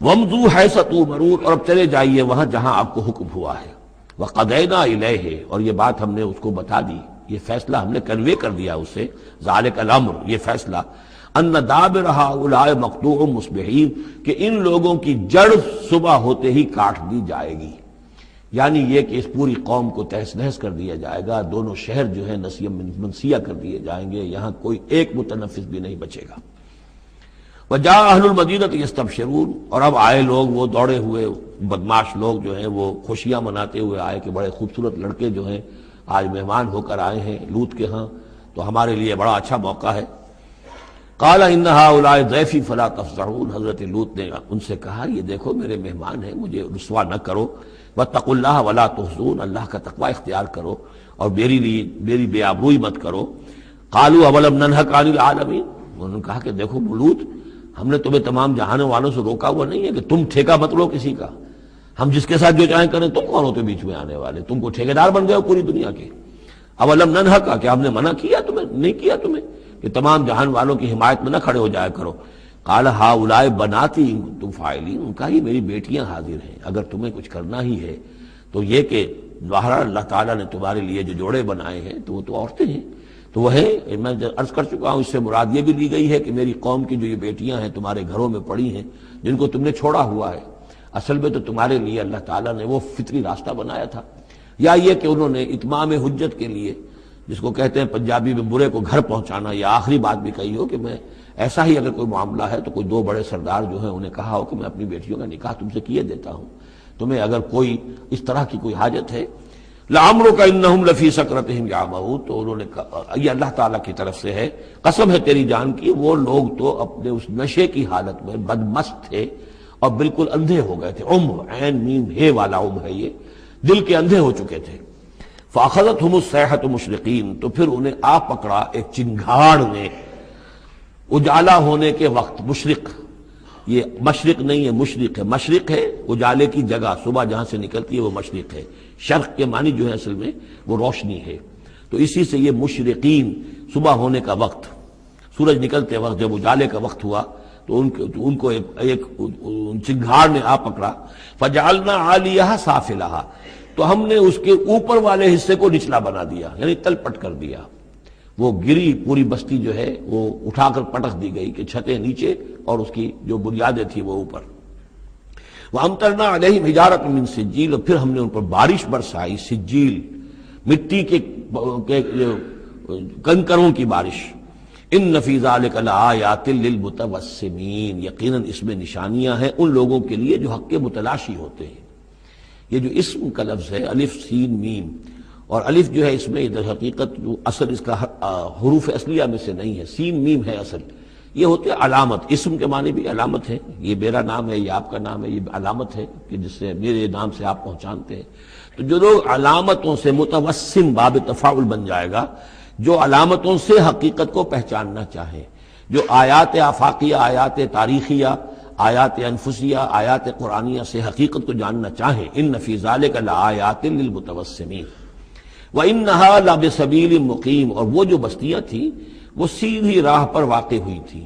وَامْضُوا حَيْثَ تُؤْمَرُونَ. اور اب چلے جائیے وہاں جہاں آپ کو حکم ہوا ہے. وَقَضَيْنَا إِلَيْهِ. اور یہ بات ہم نے اس کو بتا دی، یہ فیصلہ ہم نے کنوے کر دیا اسے. ذالک الامر، یہ فیصلہ. ان دابر ہؤلاء مقطوع مصبحین. کہ ان لوگوں کی جڑ صبح ہوتے ہی کاٹ دی جائے گی، یعنی یہ کہ اس پوری قوم کو تہس نہس کر دیا جائے گا. دونوں شہر جو ہیں نسیہ منسیہ کر دیے جائیں گے، یہاں کوئی ایک متنفس بھی نہیں بچے گا. وجاء اہل المدینہ یستبشرون. اور اب آئے لوگ، وہ دوڑے ہوئے بدماش لوگ جو ہیں، وہ خوشیاں مناتے ہوئے آئے کہ بڑے خوبصورت لڑکے جو ہیں آج مہمان ہو کر آئے ہیں لوط کے ہاں، تو ہمارے لیے بڑا اچھا موقع ہے. قال ان هؤلاء ضیفی فلا تفضحون. حضرت لوط نے ان سے کہا یہ دیکھو میرے مہمان ہیں، مجھے رسوا نہ کرو. واتقوا اللہ ولا تحزون. اللہ کا تقوی اختیار کرو اور میری بے آبروئی مت کرو. قالوا اولم ننهک عن العالمین. انہوں نے کہا کہ دیکھو لوط، ہم نے تمہیں تمام جہان والوں سے روکا ہوا نہیں ہے کہ تم ٹھیکہ مت لو کسی کا. ہم جس کے ساتھ جو چاہیں کریں، تم کون ہوتے بیچ میں آنے والے؟ تم کو ٹھیکیدار بن گئے ہو پوری دنیا کے. اولم ننہک، کہ ہم نے منع کیا تمہیں، نہیں کیا تمہیں کہ تمام جہان والوں کی حمایت میں نہ کھڑے ہو جایا کرو. قال ہؤلاء بناتی ان کنتم فاعلین. ان کا یہ میری بیٹیاں حاضر ہیں، اگر تمہیں کچھ کرنا ہی ہے تو یہ کہ بہرحال اللہ تعالیٰ نے تمہارے لیے جو جوڑے بنائے ہیں تو وہ تو عورتیں ہیں. تو وہ ہے، میں عرض کر چکا ہوں، اس سے مراد یہ بھی لی گئی ہے کہ میری قوم کی جو یہ بیٹیاں ہیں تمہارے گھروں میں پڑی ہیں، جن کو تم نے چھوڑا ہوا ہے. اصل میں تو تمہارے لیے اللہ تعالیٰ نے وہ فطری راستہ بنایا تھا. یا یہ کہ انہوں نے اتمام حجت کے لیے، جس کو کہتے ہیں پنجابی میں برے کو گھر پہنچانا، یا آخری بات بھی کہی ہو کہ میں ایسا ہی اگر کوئی معاملہ ہے تو کوئی دو بڑے سردار جو ہیں انہیں کہا ہو کہ میں اپنی بیٹیوں کا نکاح تم سے کیے دیتا ہوں، تمہیں اگر کوئی اس طرح کی کوئی حاجت ہے. لعمرک انہم لفی سکرتہم یعمہون، تو انہوں نے کہا، یہ اللہ تعالیٰ کی طرف سے ہے، قسم ہے تیری جان کی، وہ لوگ تو اپنے اس نشے کی حالت میں بدمست تھے اور بالکل اندھے ہو گئے تھے. عین میم ہے والا ہے، یہ دل کے اندھے ہو چکے تھے. فاخذتہم الصیحۃ مشرقین، تو پھر انہیں آ پکڑا ایک چنگھاڑ نے اجالا ہونے کے وقت. مشرق، یہ مشرق نہیں ہے مشرق ہے. مشرق ہے اجالے کی جگہ، صبح جہاں سے نکلتی ہے وہ مشرق ہے. شرق کے معنی جو ہے اصل میں وہ روشنی ہے، تو اسی سے یہ مشرقین، صبح ہونے کا وقت، سورج نکلتے وقت جب اجالے کا وقت ہوا تو ان کو ایک چنگھاڑ نے آ پکڑا. فجعلنا عالیہا سافلہا، تو ہم نے اس کے اوپر والے حصے کو نچلا بنا دیا، یعنی تل پٹ کر دیا. وہ گری، پوری بستی جو ہے وہ اٹھا کر پٹک دی گئی کہ چھتیں نیچے اور اس کی جو بنیادیں تھی وہ اوپر. وَأَمْطَرْنَا عَلَيْهِمْ حِجَارَةً مِّن سِجِّيلٍ، اور پھر ہم نے ان پر بارش برسائی، سجیل، مٹی کے کنکروں کی بارش. إِنَّ فِي ذَلِكَ لَآيَاتٍ لِّلْمُتَوَسِّمِينَ، یقیناً اس میں نشانیاں ہیں ان لوگوں کے لیے جو حق کے متلاشی ہوتے ہیں. یہ جو اسم کا لفظ ہے الف سین میم، اور الف جو ہے اس میں در حقیقت جو اصل اس کا حروف اصلیہ میں سے نہیں ہے، سین میم ہے اصل. یہ ہوتے علامت، اسم کے معنی بھی علامت ہے. یہ میرا نام ہے، یہ آپ کا نام ہے، یہ علامت ہے کہ جس سے میرے نام سے آپ پہچانتے ہیں. تو جو لوگ علامتوں سے متوسم، باب تفاعل بن جائے گا، جو علامتوں سے حقیقت کو پہچاننا چاہیں، جو آیات آفاقیہ، آیات تاریخیہ، آیات انفسیہ، آیات قرآنیہ سے حقیقت کو جاننا چاہیں. ان فی ذلک لآیات للمتوسمین وانھا لبسبیل مقیم، اور وہ جو بستیاں تھیں وہ سیدھی راہ پر واقع ہوئی تھی.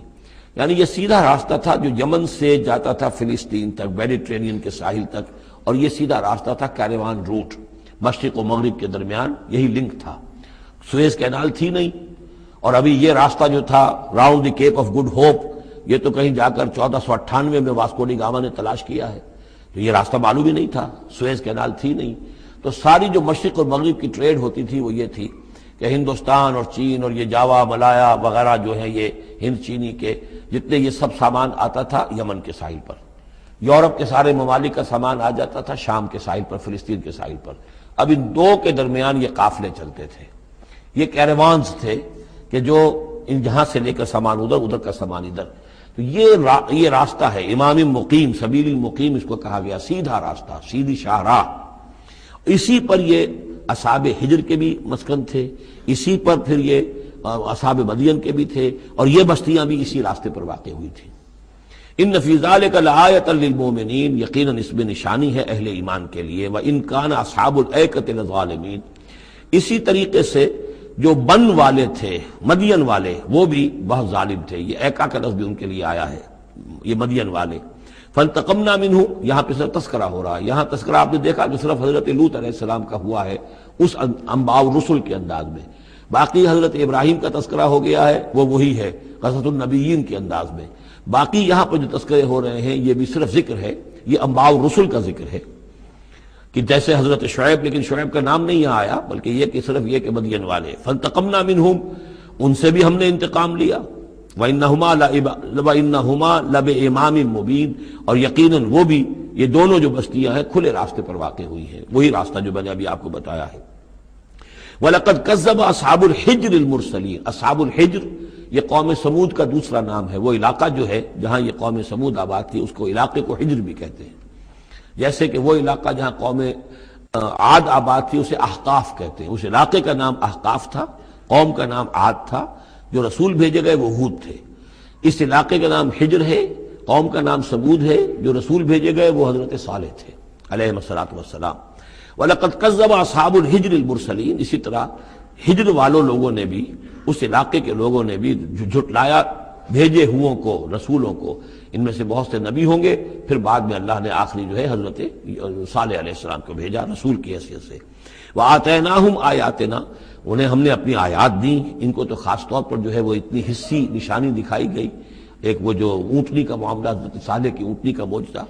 یعنی یہ سیدھا راستہ تھا جو یمن سے جاتا تھا فلسطین تک، میڈیٹرینین کے ساحل تک، اور یہ سیدھا راستہ تھا کیروان روٹ، مشرق و مغرب کے درمیان یہی لنک تھا. سویز کینال تھی نہیں، اور ابھی یہ راستہ جو تھا round the Cape of Good Hope, یہ تو کہیں جا کر 1498 میں واسکو ڈی گاما نے تلاش کیا ہے. تو یہ راستہ معلوم ہی نہیں تھا، سویز کینال تھی نہیں. تو ساری جو مشرق اور مغرب کی ٹریڈ ہوتی تھی وہ یہ تھی کہ ہندوستان اور چین اور یہ جاوا، ملایا وغیرہ جو ہیں، یہ ہند چینی کے جتنے یہ سب سامان آتا تھا یمن کے ساحل پر. یورپ کے سارے ممالک کا سامان آ جاتا تھا شام کے ساحل پر، فلسطین کے ساحل پر. اب ان دو کے درمیان یہ قافلے چلتے تھے، یہ کیروانز تھے کہ جو جہاں سے لے کر سامان ادھر، ادھر کا سامان ادھر. تو یہ راستہ ہے امام مقیم، سبیل المقیم اس کو کہا گیا، سیدھا راستہ، سیدھی شاہراہ. اسی پر یہ اصحاب ہجر کے بھی مسکن تھے، اسی پر پھر یہ اصحاب مدین کے بھی تھے، اور یہ بستیاں بھی اسی راستے پر واقع ہوئی تھیں. ان فی ذلک لآیۃ للمؤمنین، یقیناً اس میں نشانی ہے اہل ایمان کے لیے. وان کان اصحاب الایکۃ لظالمین، اسی طریقے سے جو بن والے تھے، مدین والے، وہ بھی بہت ظالم تھے. یہ ایکا کا لفظ بھی ان کے لیے آیا ہے، یہ مدین والے. فانتقمنا منہ، یہاں پہ صرف تذکرہ ہو رہا ہے. یہاں تذکرہ آپ نے دیکھا جو صرف حضرت لوط علیہ السلام کا ہوا ہے اس انباء الرسل کے انداز میں. باقی حضرت ابراہیم کا تذکرہ ہو گیا ہے، وہ وہی ہے قصص النبیین کے انداز میں. باقی یہاں پر جو تذکرے ہو رہے ہیں یہ بھی صرف ذکر ہے، یہ انباء الرسل کا ذکر ہے کہ جیسے حضرت شعیب، لیکن شعیب کا نام نہیں یہاں آیا، بلکہ یہ کہ صرف یہ کہ مدین والے. فانتقمنا منہم، ان سے بھی ہم نے انتقام لیا. وَإِنَّهُمَا لَبِإِمَامٍ مُّبِينٍ، اور یقیناً وہ بھی، یہ دونوں جو بستیاں ہیں کھلے راستے پر واقع ہوئی ہیں، وہی راستہ جو میں نے ابھی آپ کو بتایا ہے. وَلَقَدْ كَذَّبَ أَصْحَابُ الْحِجْرِ الْمُرْسَلِينَ، اصحاب الحجر یہ قوم سمود کا دوسرا نام ہے. وہ علاقہ جو ہے جہاں یہ قوم سمود آباد تھی اس کو علاقے کو حجر بھی کہتے ہیں. جیسے کہ وہ علاقہ جہاں قوم عاد آباد تھی اسے احقاف کہتے ہیں. اس علاقے کا نام احقاف تھا، قوم کا نام عاد تھا، جو رسول بھیجے گئے وہ ہود تھے. اس علاقے کا نام حجر ہے، قوم کا نام سمود ہے، جو رسول بھیجے گئے وہ حضرت صالح تھے علیہ الصلوۃ والسلام. وَلَقَدْ كَذَّبَ أَصْحَابُ الْحِجْرِ الْمُرْسَلِينَ، اسی طرح ہجر والوں لوگوں نے بھی، اس علاقے کے لوگوں نے بھی جھٹلایا بھیجے ہوں کو، رسولوں کو. ان میں سے بہت سے نبی ہوں گے، پھر بعد میں اللہ نے آخری جو ہے حضرت صالح علیہ السلام کو بھیجا رسول کی حیثیت سے. وَآتَيْنَاهُمْ آیَاتِنَا، انہیں ہم نے اپنی آیات دیں. ان کو تو خاص طور پر جو ہے وہ اتنی حصی نشانی دکھائی گئی. ایک وہ جو اونٹنی کا معاملہ، حضرت صالح کی اونٹنی کا معجزہ.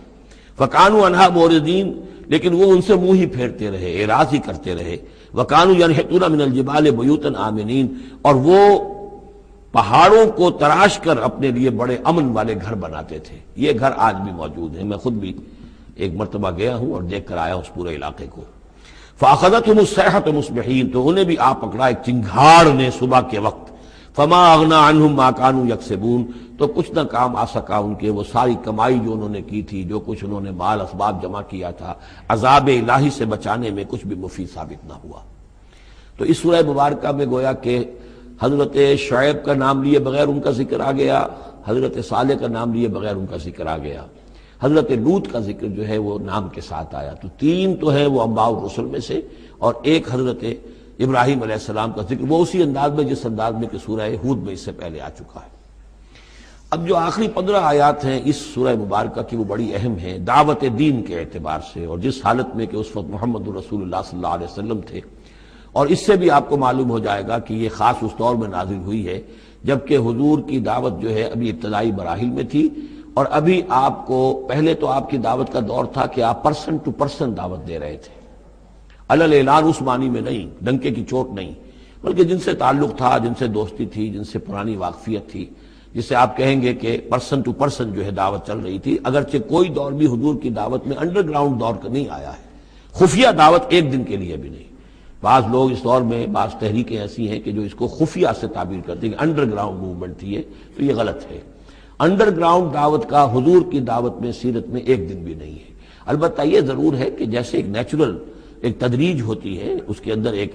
فَكَانُوا عَنْهَا مُعْرِضِينَ، لیکن وہ ان سے منہ ہی پھیرتے رہے، اعراض ہی کرتے رہے. وَكَانُوا يَنْحِتُونَ مِنَ الْجِبَالِ بُيُوتًا آمِنِينَ، اور وہ پہاڑوں کو تراش کر اپنے لیے بڑے امن والے گھر بناتے تھے. یہ گھر آج بھی موجود ہیں، میں خود بھی ایک مرتبہ گیا ہوں اور دیکھ کر آیا اس پورے علاقے کو. فاخذتهم الصیحۃ مصبحین، تو انہیں بھی آ پکڑا ایک چنگھاڑ نے صبح کے وقت، فما اغنی عنہم ما كانوا یکسبون، تو کچھ نہ کام آ سکا ان کے وہ ساری کمائی جو انہوں نے کی تھی، جو کچھ انہوں نے مال اسباب جمع کیا تھا، عذاب الہی سے بچانے میں کچھ بھی مفید ثابت نہ ہوا۔ تو اس سورہ مبارکہ میں گویا کہ حضرت شعیب کا نام لیے بغیر ان کا ذکر آ گیا، حضرت صالح کا نام لیے بغیر ان کا ذکر آ گیا، حضرت لوط کا ذکر جو ہے وہ نام کے ساتھ آیا۔ تو تین تو ہیں وہ انباء الرسل میں سے، اور ایک حضرت ابراہیم علیہ السلام کا ذکر، وہ اسی انداز میں جس انداز میں کہ سورہ ہود میں اس سے پہلے آ چکا ہے۔ اب جو آخری 15 آیات ہیں اس سورہ مبارکہ کی وہ بڑی اہم ہیں دعوت دین کے اعتبار سے، اور جس حالت میں کہ اس وقت محمد رسول اللہ صلی اللہ علیہ وسلم تھے، اور اس سے بھی آپ کو معلوم ہو جائے گا کہ یہ خاص اس دور میں نازل ہوئی ہے جبکہ حضور کی دعوت جو ہے ابھی ابتدائی مراحل میں تھی، اور ابھی آپ کو پہلے تو آپ کی دعوت کا دور تھا کہ آپ پرسن ٹو پرسن دعوت دے رہے تھے، علل اعلان اس معنی میں نہیں، ڈنکے کی چوٹ نہیں، بلکہ جن سے تعلق تھا، جن سے دوستی تھی، جن سے پرانی واقفیت تھی، جسے آپ کہیں گے کہ پرسن ٹو پرسن جو ہے دعوت چل رہی تھی، اگرچہ کوئی دور بھی حضور کی دعوت میں انڈر گراؤنڈ دور کا نہیں آیا ہے، خفیہ دعوت ایک دن کے لیے بھی نہیں۔ بعض لوگ اس دور میں بعض تحریکیں ایسی ہیں کہ جو اس کو خفیہ سے تعبیر کرتے ہیں کہ انڈر گراؤنڈ موومنٹ تھی ہے، تو یہ غلط ہے۔ انڈر گراؤنڈ دعوت کا حضور کی دعوت میں سیرت میں ایک دن بھی نہیں ہے۔ البتہ یہ ضرور ہے کہ جیسے ایک نیچرل ایک تدریج ہوتی ہے، اس کے اندر ایک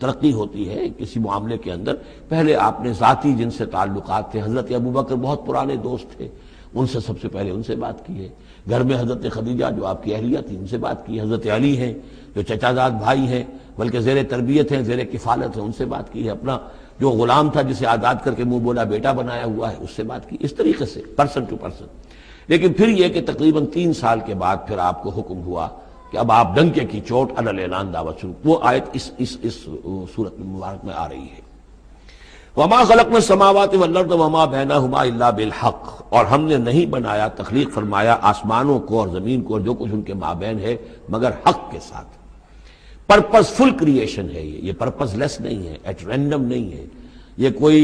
ترقی ہوتی ہے کسی معاملے کے اندر، پہلے آپ نے ذاتی جن سے تعلقات تھے، حضرت ابوبکر بہت پرانے دوست تھے، ان سے سب سے پہلے ان سے بات کی ہے، گھر میں حضرت خدیجہ جو آپ کی اہلیہ تھی ان سے بات کی، حضرت علی ہیں جو چچا زاد بھائی ہیں بلکہ زیر تربیت ہیں، زیر کفالت ہیں، ان سے بات کی ہے، اپنا جو غلام تھا جسے آزاد کر کے منہ بولا بیٹا بنایا ہوا ہے اس سے بات کی، اس طریقے سے پرسن ٹو پرسن۔ لیکن پھر یہ کہ تقریباً 3 سال کے بعد پھر آپ کو حکم ہوا کہ اب آپ ڈنکے کی چوٹ علل اعلان دعوت شروع، وہ آیت اس صورت مبارک میں آ رہی ہے۔ وما خلقنا السماوات والارض وما بینہما الا بالحق، اور ہم نے نہیں بنایا، تخلیق فرمایا آسمانوں کو اور زمین کو اور جو کچھ ان کے مابین ہے مگر حق کے ساتھ۔ پرپز فل کریشن ہے یہ پرپز لیس نہیں ہے، ایٹ رینڈم نہیں ہے، یہ کوئی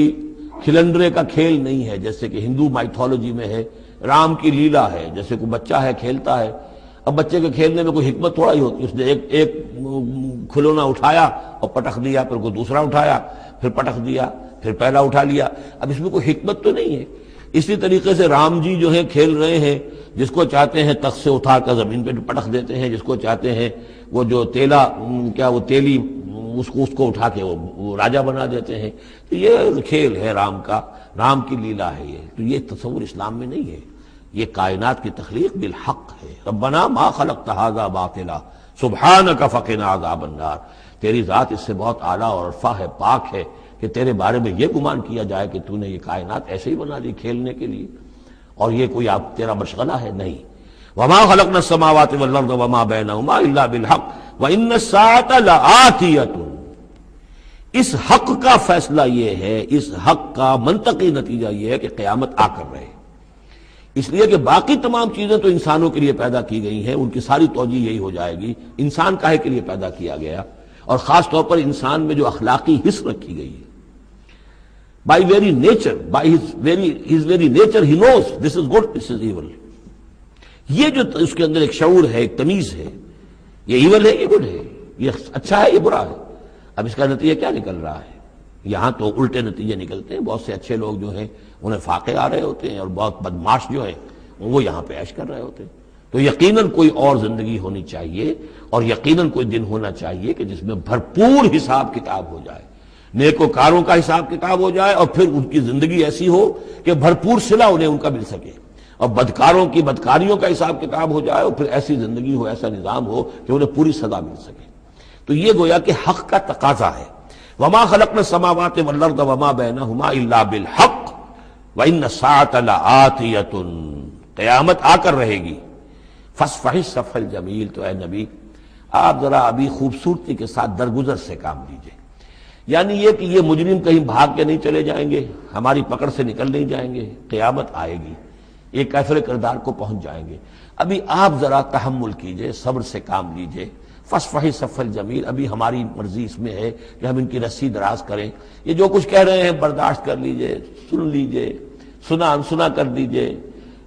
کھلندرے کا کھیل نہیں ہے جیسے کہ ہندو مائتھولوجی میں ہے، رام کی لیلا ہے، جیسے کوئی بچہ ہے کھیلتا ہے، اب بچے کے کھیلنے میں کوئی حکمت تھوڑا ہی ہوتی ہے، اس نے ایک کھلونا اٹھایا اور پٹخ دیا، پھر کوئی دوسرا اٹھایا پھر پٹخ دیا، پھر پہلا اٹھا لیا، اب اس میں کوئی حکمت تو نہیں ہے۔ اسی طریقے سے رام جی جو ہیں کھیل رہے ہیں، جس کو چاہتے ہیں تخت سے اٹھا کر زمین پہ پٹخ دیتے ہیں، جس کو چاہتے ہیں وہ جو تیلا وہ تیلی اس کو اٹھا کے وہ راجہ بنا دیتے ہیں، تو یہ کھیل ہے رام کا، رام کی لیلا ہے یہ، تو یہ تصور اسلام میں نہیں ہے، یہ کائنات کی تخلیق بالحق ہے۔ ربنا ما خلقت ھذا باطلا سبحانک فقنا عذاب النار، تیری ذات اس سے بہت اعلیٰ اور عرفہ ہے، پاک ہے کہ تیرے بارے میں یہ گمان کیا جائے کہ تو نے یہ کائنات ایسے ہی بنا دی کھیلنے کے لیے، اور یہ کوئی آپ تیرا مشغلہ ہے، نہیں۔ وما خلقنا السماوات والارض وما بینہما الا بالحق وان الساعۃ لآتیۃ، اس حق کا فیصلہ یہ ہے، اس حق کا منطقی نتیجہ یہ ہے کہ قیامت آ کر رہے، اس لیے کہ باقی تمام چیزیں تو انسانوں کے لیے پیدا کی گئی ہیں، ان کی ساری توجہ یہی ہو جائے گی انسان کاہے کے لیے پیدا کیا گیا، اور خاص طور پر انسان میں جو اخلاقی حس رکھی گئی ہے، by very nature, by his very nature he knows this is good, this is evil، یہ جو اس کے اندر ایک شعور ہے، ایک تمیز ہے، یہ ایول ہے، یہ گڈ ہے، یہ اچھا ہے، یہ برا ہے۔ اب اس کا نتیجہ کیا نکل رہا ہے؟ یہاں تو الٹے نتیجے نکلتے ہیں، بہت سے اچھے لوگ جو ہیں انہیں فاقے آ رہے ہوتے ہیں، اور بہت بدماش جو ہیں وہ یہاں پہ عیش کر رہے ہوتے ہیں۔ تو یقیناً کوئی اور زندگی ہونی چاہیے، اور یقیناً کوئی دن ہونا چاہیے کہ جس میں بھرپور حساب کتاب ہو جائے، نیکوکاروں کا حساب کتاب ہو جائے، اور پھر ان کی زندگی ایسی ہو کہ بھرپور صلہ انہیں ان کا مل سکے، اور بدکاروں کی بدکاریوں کا حساب کتاب ہو جائے، اور پھر ایسی زندگی ہو، ایسا نظام ہو کہ انہیں پوری سزا مل سکے۔ تو یہ گویا کہ حق کا تقاضا ہے۔ وما خلقنا السماوات والارض وما بینہما الا بالحق وان الساعۃ لآتیۃ، قیامت آ کر رہے گی۔ فاصفح الصفح الجمیل، تو اے نبی آپ ذرا ابھی خوبصورتی کے ساتھ درگزر سے کام لیجئے، یعنی یہ کہ یہ مجرم کہیں بھاگ کے نہیں چلے جائیں گے، ہماری پکڑ سے نکل نہیں جائیں گے، قیامت آئے گی، ایک کیفر کردار کو پہنچ جائیں گے۔ ابھی آپ ذرا تحمل کیجئے، صبر سے کام لیجئے۔ فاصفح الصفح الجمیل، ابھی ہماری مرضی اس میں ہے کہ ہم ان کی رسی دراز کریں، یہ جو کچھ کہہ رہے ہیں برداشت کر لیجئے، سن لیجئے، سنا انسنا کر دیجئے،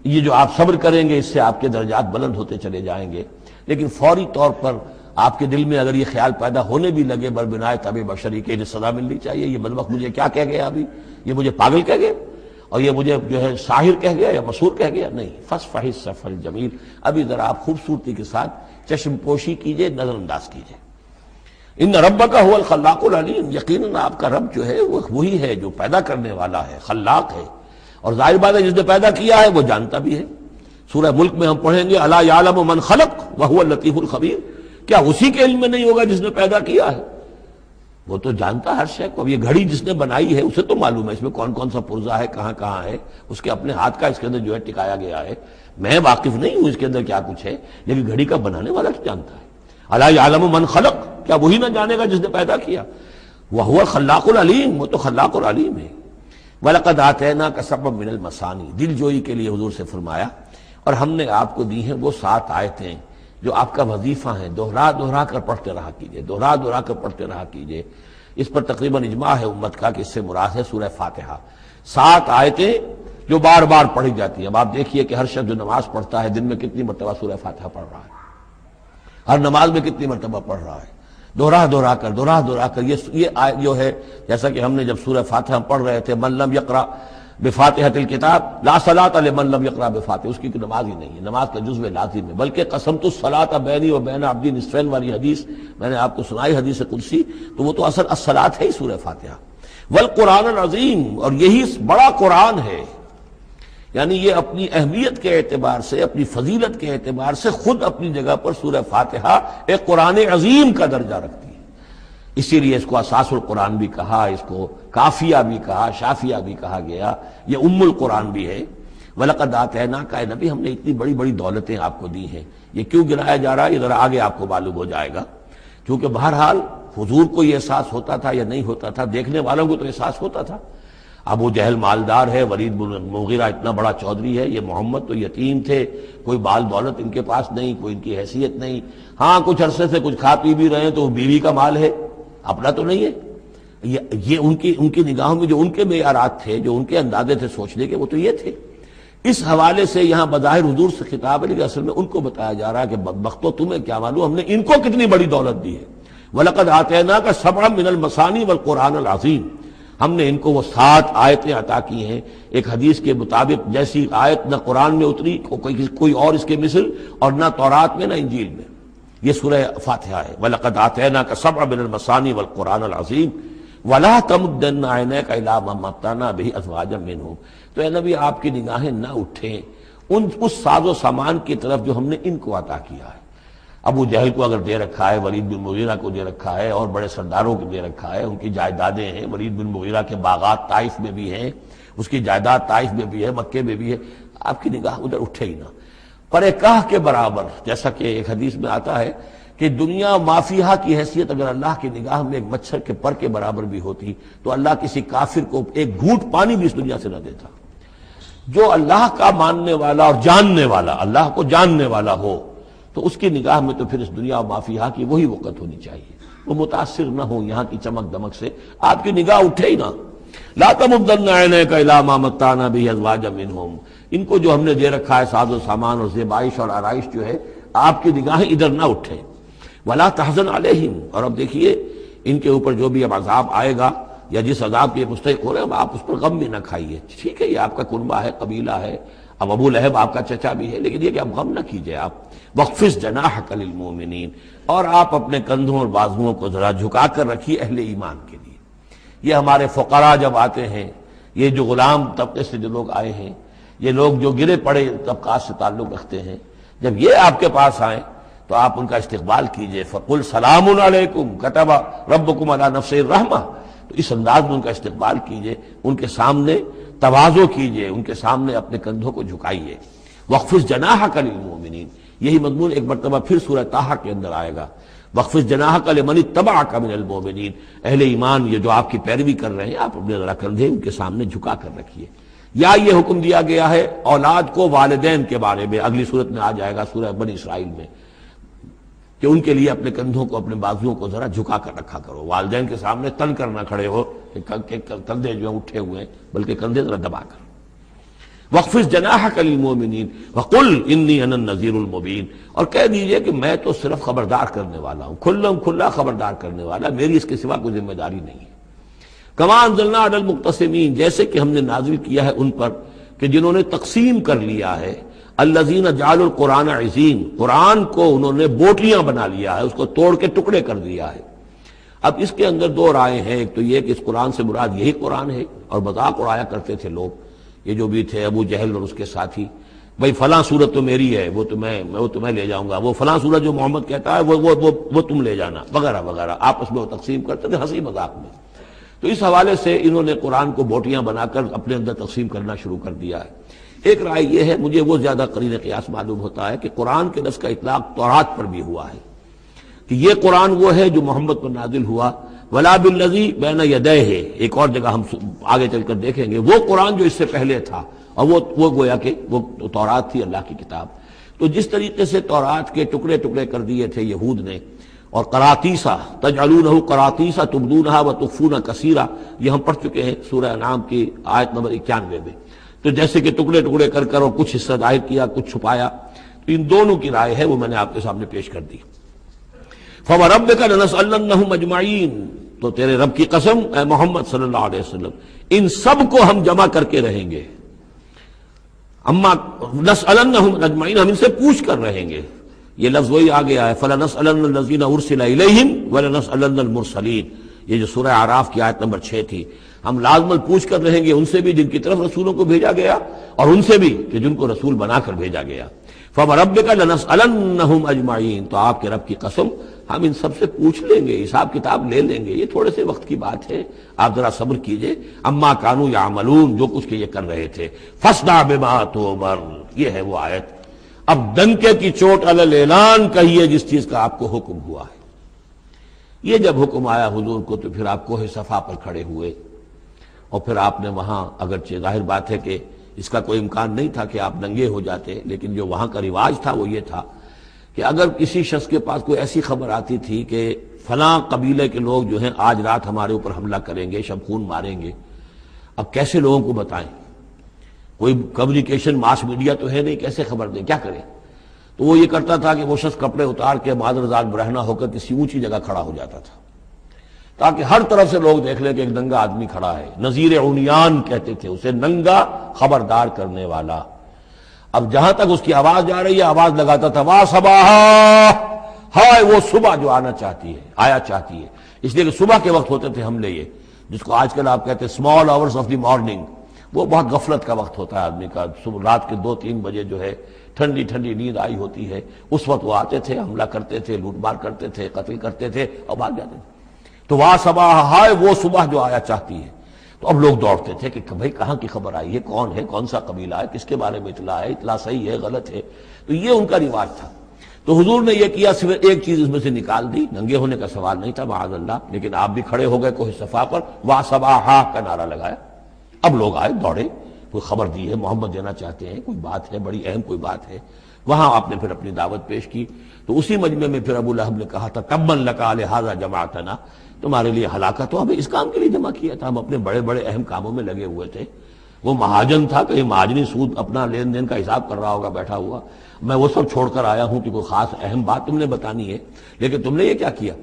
یہ جو آپ صبر کریں گے اس سے آپ کے درجات بلند ہوتے چلے جائیں گے، لیکن فوری طور پر آپ کے دل میں اگر یہ خیال پیدا ہونے بھی لگے بربنائے طبع بشری کے انہیں سزا ملنی چاہیے، یہ بدبخت مجھے کیا کہہ گیا ابھی، یہ مجھے پاگل کہہ گیا اور یہ مجھے جو ہے ساحر کہہ گیا یا مسحور کہہ گیا، نہیں، فصفح الصفح الجمیل، ابھی ذرا آپ خوبصورتی کے ساتھ چشم پوشی کیجئے، نظر انداز کیجئے۔ ان ربک هو الخلاق العلیم، یقیناً آپ کا رب جو ہے وہ وہی ہے جو پیدا کرنے والا ہے، خلاق ہے، اور ظاہر بات ہے جس نے پیدا کیا ہے وہ جانتا بھی ہے۔ سورہ ملک میں ہم پڑھیں گے الا یعلم من خلق وهو اللطیف الخبیر، کیا اسی کے علم میں نہیں ہوگا جس نے پیدا کیا ہے؟ وہ تو جانتا ہے ہر شے کو۔ اب یہ گھڑی جس نے بنائی ہے اسے تو معلوم ہے اس میں کون کون سا پرزہ ہے، کہاں کہاں ہے، اس کے اپنے ہاتھ کا اس کے اندر جو ہے ٹکایا گیا ہے، میں واقف نہیں ہوں اس کے اندر کیا کچھ ہے، لیکن گھڑی کا بنانے والا تو جانتا ہے۔ الا یعلم من خلق، کیا وہی نہ جانے گا جس نے پیدا کیا؟ وهو الخلاق العلیم، وہ تو خلاق اور علیم ہے۔ وَلَقَدْ آتَيْنَاكَ سَبْعًا مِنَ الْمَثَانِي، دل جوئی کے لیے حضور سے فرمایا، اور ہم نے آپ کو دی ہیں وہ 7 آیتیں جو آپ کا وظیفہ ہیں، دوہرا دوہرا کر پڑھتے رہا کیجئے، دوہرا دوہرا کر پڑھتے رہا کیجئے۔ اس پر تقریباً اجماع ہے امت کا کہ اس سے مراد ہے سورہ فاتحہ، 7 آیتیں جو بار بار پڑھی جاتی ہیں۔ اب آپ دیکھیے کہ ہر شخص جو نماز پڑھتا ہے دن میں کتنی مرتبہ سورہ فاتحہ پڑھ رہا ہے، ہر نماز میں کتنی مرتبہ پڑھ رہا ہے، دوہرا دوہرا کر یہ آیت جو ہے، جیسا کہ ہم نے جب سورہ فاتحہ پڑھ رہے تھے، من لم یقرأ بفاتحۃ الکتاب لا صلاۃ لمن لم یقرأ بفاتحہ، اس کی نماز ہی نہیں ہے، نماز کا جزو لازم ہے۔ بلکہ قسمت الصلاۃ بینی و بین عبدی نصفین والی حدیث میں نے آپ کو سنائی، حدیث قدسی، تو وہ تو اصل الصلاۃ ہے ہی سورہ فاتحہ۔ والقرآن العظیم، اور یہی بڑا قرآن ہے، یعنی یہ اپنی اہمیت کے اعتبار سے، اپنی فضیلت کے اعتبار سے خود اپنی جگہ پر سورہ فاتحہ ایک قرآن عظیم کا درجہ رکھتی ہے۔ اسی لیے اس کو اساس القرآن بھی کہا، اس کو کافیہ بھی کہا، شافیہ بھی کہا گیا، یہ ام القرآن بھی ہے۔ وَلَقَدْ آتَيْنَاكَ، اے نبی ہم نے اتنی بڑی بڑی دولتیں آپ کو دی ہیں۔ یہ کیوں گرایا جا رہا ہے یہ ذرا آگے آپ کو معلوم ہو جائے گا، کیونکہ بہرحال حضور کو یہ احساس ہوتا تھا یا نہیں ہوتا تھا، دیکھنے والوں کو تو احساس ہوتا تھا۔ ابو جہل مالدار ہے، ولید بن مغیرہ اتنا بڑا چودھری ہے، یہ محمد تو یتیم تھے، کوئی بال دولت ان کے پاس نہیں، کوئی ان کی حیثیت نہیں، ہاں کچھ عرصے سے کچھ کھا پی بھی رہے ہیں تو وہ بیوی کا مال ہے، اپنا تو نہیں ہے۔ یہ ان کی نگاہوں میں جو ان کے معیارات تھے، جو ان کے اندازے تھے سوچنے کے، وہ تو یہ تھے۔ اس حوالے سے یہاں بظاہر حضور سے خطاب ہے، لیکن اصل میں ان کو بتایا جا رہا ہے کہ بدبختو تمہیں کیا معلوم ہم نے ان کو کتنی بڑی دولت دی ہے۔ وَلَقَدْ آتَيْنَاكَ سَبْعًا مِنَ الْمَثَانِي وَالْقُرْآنِ الْعَظِيمِ، ہم نے ان کو وہ 7 آیتیں عطا کی ہیں۔ ایک حدیث کے مطابق جیسی آیت نہ قرآن میں اتری کوئی اور اس کے مثل، اور نہ تورات میں نہ انجیل میں، یہ سورہ فاتحہ ہے۔ وَلَقَدْ آتَيْنَاكَ سَبْعًا مِنَ الْمَثَانِي وَالْقُرْآنِ الْعَظِيمِ وَلَا تَمُدَّنَّ عَيْنَيْكَ إِلَىٰ مَا مَتَّعْنَا بِهِ أَزْوَاجًا مِّنْهُمْ، تو اے نبی آپ کی نگاہیں نہ اٹھیں اس ساز و سامان کی طرف جو ہم نے ان کو عطا کیا ہے۔ ابو جہل کو اگر دے رکھا ہے، ولید بن مغیرہ کو دے رکھا ہے، اور بڑے سرداروں کو دے رکھا ہے، ان کی جائیدادیں ہیں، ولید بن مغیرہ کے باغات طائف میں بھی ہیں، اس کی جائیداد طائف میں بھی ہے، مکے میں بھی ہے، آپ کی نگاہ ادھر اٹھے ہی نہ۔ پر کاہ کے برابر، جیسا کہ ایک حدیث میں آتا ہے کہ دنیا مافیہا کی حیثیت اگر اللہ کی نگاہ میں ایک مچھر کے پر کے برابر بھی ہوتی تو اللہ کسی کافر کو ایک گھونٹ پانی بھی اس دنیا سے نہ دیتا۔ جو اللہ کا ماننے والا اور جاننے والا، اللہ کو جاننے والا ہو، تو اس کی نگاہ میں تو پھر اس دنیا و مافیہا کی وہی وقت ہونی چاہیے، وہ متاثر نہ ہو یہاں کی چمک دمک سے، آپ کی نگاہ اٹھے ہی نہ۔ لا تمدن عینیک الی ما متعنا بہ ازواجا منہم، ان کو جو ہم نے دے رکھا ہے ساز و سامان اور زیبائش اور آرائش جو ہے، آپ کی نگاہیں ادھر نہ اٹھیں۔ ولا تحزن علیہم، اور اب دیکھیے ان کے اوپر جو بھی اب عذاب آئے گا یا جس عذاب کے مستحق ہو رہے ہیں، آپ اس پر غم بھی نہ کھائیے۔ ٹھیک ہے یہ آپ کا کنبہ ہے، قبیلہ ہے، اب ابو لہب آپ کا چچا بھی ہے، لیکن یہ کہ اب غم نہ کیجئے آپ۔ وَاخْفِضْ جَنَاحَكَ لِلْمُؤْمِنِينَ، اور آپ اپنے کندھوں اور بازوؤں کو ذرا جھکا کر رکھیے اہل ایمان کے لیے۔ یہ ہمارے فقراء جب آتے ہیں، یہ جو غلام طبقے سے جو لوگ آئے ہیں، یہ لوگ جو گرے پڑے طبقات سے تعلق رکھتے ہیں، جب یہ آپ کے پاس آئیں تو آپ ان کا استقبال کیجئے۔ فَقُلْ سَلَامٌ عَلَيْكُمْ كَتَبَ رَبُّكُمْ عَلَىٰ نَفْسِهِ الرَّحْمَةَ، تو اس انداز میں ان کا استقبال کیجئے، ان کے سامنے تواضع کیجئے، ان کے سامنے اپنے کندھوں کو جھکائیے۔ وَاخْفِضْ جَنَاحَكَ لِلْمُؤْمِنِينَ، یہی مضمون ایک مرتبہ پھر سورہ طٰہٰ کے اندر آئے گا۔ وَاخْفِضْ جَنَاحَكَ لِمَنِ اتَّبَعَكَ مِنَ الْمُؤْمِنِينَ، اہل ایمان یہ جو آپ کی پیروی کر رہے ہیں، آپ اپنے ذرا کندھے ان کے سامنے جھکا کر رکھیے۔ یا یہ حکم دیا گیا ہے اولاد کو والدین کے بارے میں، اگلی صورت میں آ جائے گا سورہ بنی اسرائیل میں، کہ ان کے لیے اپنے کندھوں کو، اپنے بازوؤں کو ذرا جھکا کر رکھا کرو، والدین کے سامنے تن کر نہ کھڑے ہو کہ کندھے جو ہیں اٹھے ہوئے ہیں، بلکہ کندھے ذرا دبا کر۔ وَاخْفِضْ جَنَاحَكَ لِلْمُؤْمِنِينَ وَقُلْ إِنِّي أَنَا النَّذِيرُ الْمُبِينُ، اور کہہ دیجئے کہ میں تو صرف خبردار کرنے والا ہوں، کھلا خبردار کرنے والا، میری اس کے سوا کوئی ذمہ داری نہیں ہے۔ کما انزلنا علی المقتسمین، جیسے کہ ہم نے نازل کیا ہے ان پر کہ جنہوں نے تقسیم کر لیا ہے، الذین جعلوا القرآن عضین، قرآن کو انہوں نے بوٹیاں بنا لیا ہے، اس کو توڑ کے ٹکڑے کر دیا ہے۔ اب اس کے اندر دو رائے ہیں، ایک تو یہ کہ اس قرآن سے مراد یہی قرآن ہے، اور مذاق اڑایا کرتے تھے لوگ، یہ جو بھی تھے ابو جہل اور اس کے ساتھی، بھائی فلاں صورت تو میری ہے، وہ تمہیں لے جاؤں گا، وہ فلاں صورت جو محمد کہتا ہے وہ تم لے جانا، وغیرہ وغیرہ، آپس میں وہ تقسیم کرتے تھے ہنسی مذاق میں۔ تو اس حوالے سے انہوں نے قرآن کو بوٹیاں بنا کر اپنے اندر تقسیم کرنا شروع کر دیا ہے۔ ایک رائے یہ ہے، مجھے وہ زیادہ قرین قیاس معلوم ہوتا ہے کہ قرآن کے لفظ کا اطلاق تورات پر بھی ہوا ہے، کہ یہ قرآن وہ ہے جو محمد پر نازل ہوا، ولا بالذی بین یدیہ، ایک اور جگہ ہم آگے چل کر دیکھیں گے، وہ قرآن جو اس سے پہلے تھا، اور وہ گویا کہ وہ تورات تھی، اللہ کی کتاب۔ تو جس طریقے سے تورات کے ٹکڑے ٹکڑے کر دیے تھے یہود نے، اور قراطیسا تجعلونہ قراطیسا تبدونہا وتخفون کثیرا، یہ ہم پڑھ چکے ہیں سورہ انعام کی آیت نمبر 91 میں۔ تو جیسے کہ ٹکڑے ٹکڑے کر کر اور کچھ حصہ ظاہر کیا، کچھ چھپایا، تو ان دونوں کی رائے ہے، وہ میں نے آپ کے سامنے پیش کر دی۔ فَوَرَبِّكَ لَنَسْأَلَنَّهُمْ أَجْمَعِينَ، تو تیرے رب کی قسم اے محمد صلی اللہ علیہ وسلم، ان سب کو ہم جمع کر کے رہیں گے۔ اما نسألنہم اجمعین، ہم ان سے پوچھ کر رہیں گے، یہ لفظ وہی آ گیا ہے، فَلَنَسْأَلَنَّ الَّذِينَ أُرْسِلَ إِلَيْهِمْ وَلَنَسْأَلَنَّ الْمُرْسَلِينَ، یہ جو سورہ اعراف کی آیت نمبر 6 تھی، ہم لازماً پوچھ کر رہیں گے ان سے بھی جن کی طرف رسولوں کو بھیجا گیا، اور ان سے بھی کہ جن کو رسول بنا کر بھیجا گیا۔ فَوَرَبِّكَ لَنَسْأَلَنَّهُمْ أَجْمَعِينَ، تو آپ کے رب کی قسم ہم ان سب سے پوچھ لیں گے، حساب کتاب لے لیں گے، یہ تھوڑے سے وقت کی بات ہے، آپ ذرا صبر کیجئے۔ اما کانوا یعملون، جو کچھ کہ یہ کر رہے تھے، فاصدع بما تؤمر، یہ ہے وہ آیت۔ اب ڈنکے کی چوٹ علی الاعلان کہیے جس چیز کا آپ کو حکم ہوا ہے۔ یہ جب حکم آیا حضور کو تو پھر آپ کوہ صفا پر کھڑے ہوئے، اور پھر آپ نے وہاں، اگرچہ ظاہر بات ہے کہ اس کا کوئی امکان نہیں تھا کہ آپ ننگے ہو جاتے، لیکن جو وہاں کا رواج تھا وہ یہ تھا کہ اگر کسی شخص کے پاس کوئی ایسی خبر آتی تھی کہ فلاں قبیلے کے لوگ جو ہیں آج رات ہمارے اوپر حملہ کریں گے، شب خون ماریں گے، اب کیسے لوگوں کو بتائیں؟ کوئی کمیونیکیشن ماس میڈیا تو ہے نہیں، کیسے خبر دیں، کیا کریں؟ تو وہ یہ کرتا تھا کہ وہ شخص کپڑے اتار کے معذرزاد برہنہ ہو کر کسی اونچی جگہ کھڑا ہو جاتا تھا، تاکہ ہر طرف سے لوگ دیکھ لیں کہ ایک ننگا آدمی کھڑا ہے۔ نذیر عمیان کہتے تھے اسے، ننگا خبردار کرنے والا۔ اب جہاں تک اس کی آواز جا رہی ہے، آواز لگاتا تھا وا صباحا، ہائے وہ صبح جو آنا چاہتی ہے، آیا چاہتی ہے، اس لیے کہ صبح کے وقت ہوتے تھے حملے، یہ جس کو آج کل آپ کہتے ہیں small hours of the morning, وہ بہت غفلت کا وقت ہوتا ہے آدمی کا، صبح رات کے 2-3 بجے جو ہے ٹھنڈی ٹھنڈی نیند آئی ہوتی ہے، اس وقت وہ آتے تھے، حملہ کرتے تھے، لوٹ مار کرتے تھے، قتل کرتے تھے اور بھاگ جاتے تھے۔ تو وا صباح، ہائے وہ صبح جو آیا چاہتی ہے۔ تو اب لوگ دوڑتے تھے کہ بھئی کہاں کی خبر آئی ہے، کون ہے، کون سا قبیلہ ہے، کس کے بارے میں اطلاع ہے، اطلاع صحیح ہے غلط ہے، تو یہ ان کا رواج تھا۔ تو حضور نے یہ کیا، صرف ایک چیز اس میں سے نکال دی، ننگے ہونے کا سوال نہیں تھا معاذ اللہ، لیکن آپ بھی کھڑے ہو گئے کوہ صفا پر، وا صباحا کا نعرہ لگایا۔ اب لوگ آئے، دوڑے، کوئی خبر دی ہے، محمد دینا چاہتے ہیں، کوئی بات ہے، بڑی اہم کوئی بات ہے۔ وہاں آپ نے پھر اپنی دعوت پیش کی، تو اسی مجمع میں پھر ابو لہب نے کہا تھا تبا لک لہذا جمعتنا، تمہارے لیے ہلاکت ہو، ہمیں اس کام کے لیے جمع کیا تھا، ہم اپنے بڑے بڑے اہم کاموں میں لگے ہوئے تھے۔ وہ مہاجن تھا، کہیں مہاجنی سود اپنا لین دین کا حساب کر رہا ہوگا بیٹھا ہوا، میں وہ سب چھوڑ کر آیا ہوں کہ کوئی خاص اہم بات تم نے بتانی ہے، لیکن تم نے یہ کیا کیا؟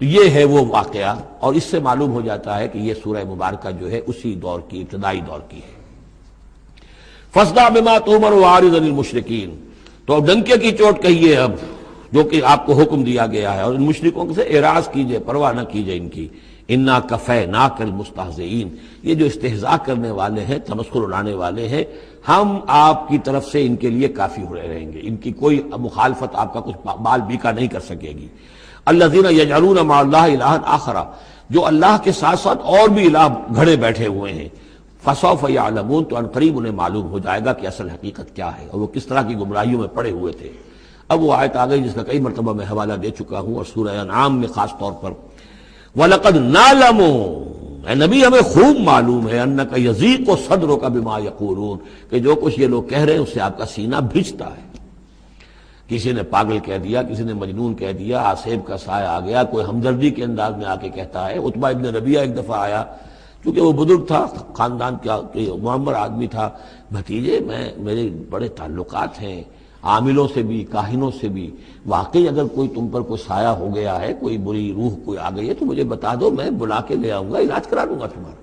تو یہ ہے وہ واقعہ، اور اس سے معلوم ہو جاتا ہے کہ یہ سورہ مبارکہ جو ہے اسی دور کی، ابتدائی دور کی ہے۔ فاصدع بما تؤمر واعرض عن المشرکین، تو اب ڈنکے کی چوٹ کہیے اب جو کہ آپ کو حکم دیا گیا ہے، اور ان مشرکوں سے اعراض کیجئے، پرواہ نہ کیجئے ان کی۔ انا کفیناک المستہزئین، یہ جو استہزاء کرنے والے ہیں، تمسخر اڑانے والے ہیں، ہم آپ کی طرف سے ان کے لیے کافی ہوئے رہیں گے، ان کی کوئی مخالفت آپ کا کچھ بال بیکا نہیں کر سکے گی۔ الذین یجعلون مع اللہ الہا آخر، جو اللہ کے ساتھ ساتھ اور بھی الہ گھڑے بیٹھے ہوئے ہیں، فسوف یعلمون، تو عنقریب انہیں معلوم ہو جائے گا کہ اصل حقیقت کیا ہے اور وہ کس طرح کی گمراہیوں میں پڑے ہوئے تھے۔ اب وہ آیت آ گئی جس کا کئی مرتبہ میں حوالہ دے چکا ہوں، اور سورہ انعام میں خاص طور پر وَلَقَدْ نَعْلَمُ، اے نبی ہمیں خوب معلوم ہے، أَنَّكَ يَضِيقُ صَدْرُكَ بِمَا يَقُولُونَ، کہ جو کچھ یہ لوگ کہہ رہے ہیں اس سے آپ کا سینہ بھجتا ہے۔ کسی نے پاگل کہہ دیا، کسی نے مجنون کہہ دیا، آسیب کا سایہ آ گیا، کوئی ہمدردی کے انداز میں آ کے کہتا ہے۔ عتبہ ابن ربیعہ ایک دفعہ آیا کیونکہ وہ بزرگ تھا، خاندان کا معمر آدمی تھا. بھتیجے میرے بڑے تعلقات ہیں عاملوں سے بھی، کاہنوں سے بھی، واقعی اگر کوئی تم پر کوئی سایہ ہو گیا ہے، کوئی بری روح کوئی آ گئی ہے تو مجھے بتا دو، میں بلا کے لے آؤں گا، علاج کرا دوں گا تمہارا.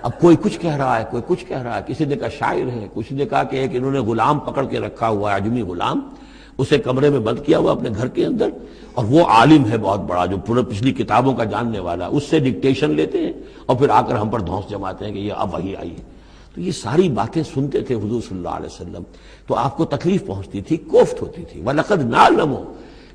اب کوئی کچھ کہہ رہا ہے، کوئی کچھ کہہ رہا ہے. کسی نے کہا شاعر ہے، کسی نے کہا کہ ایک انہوں نے غلام پکڑ کے رکھا ہوا ہے، عجمی غلام، اسے کمرے میں بند کیا ہوا اپنے گھر کے اندر، اور وہ عالم ہے بہت بڑا جو پورے پچھلی کتابوں کا جاننے والا، اس سے ڈکٹیشن لیتے ہیں اور پھر آ کر ہم پر دھونس جماتے ہیں کہ یہ اب وہی آئی ہے. تو یہ ساری باتیں سنتے تھے حضور صلی اللہ علیہ وسلم تو آپ کو تکلیف پہنچتی تھی، کوفت ہوتی تھی. وَلَقَدْ نَعْلَمُ،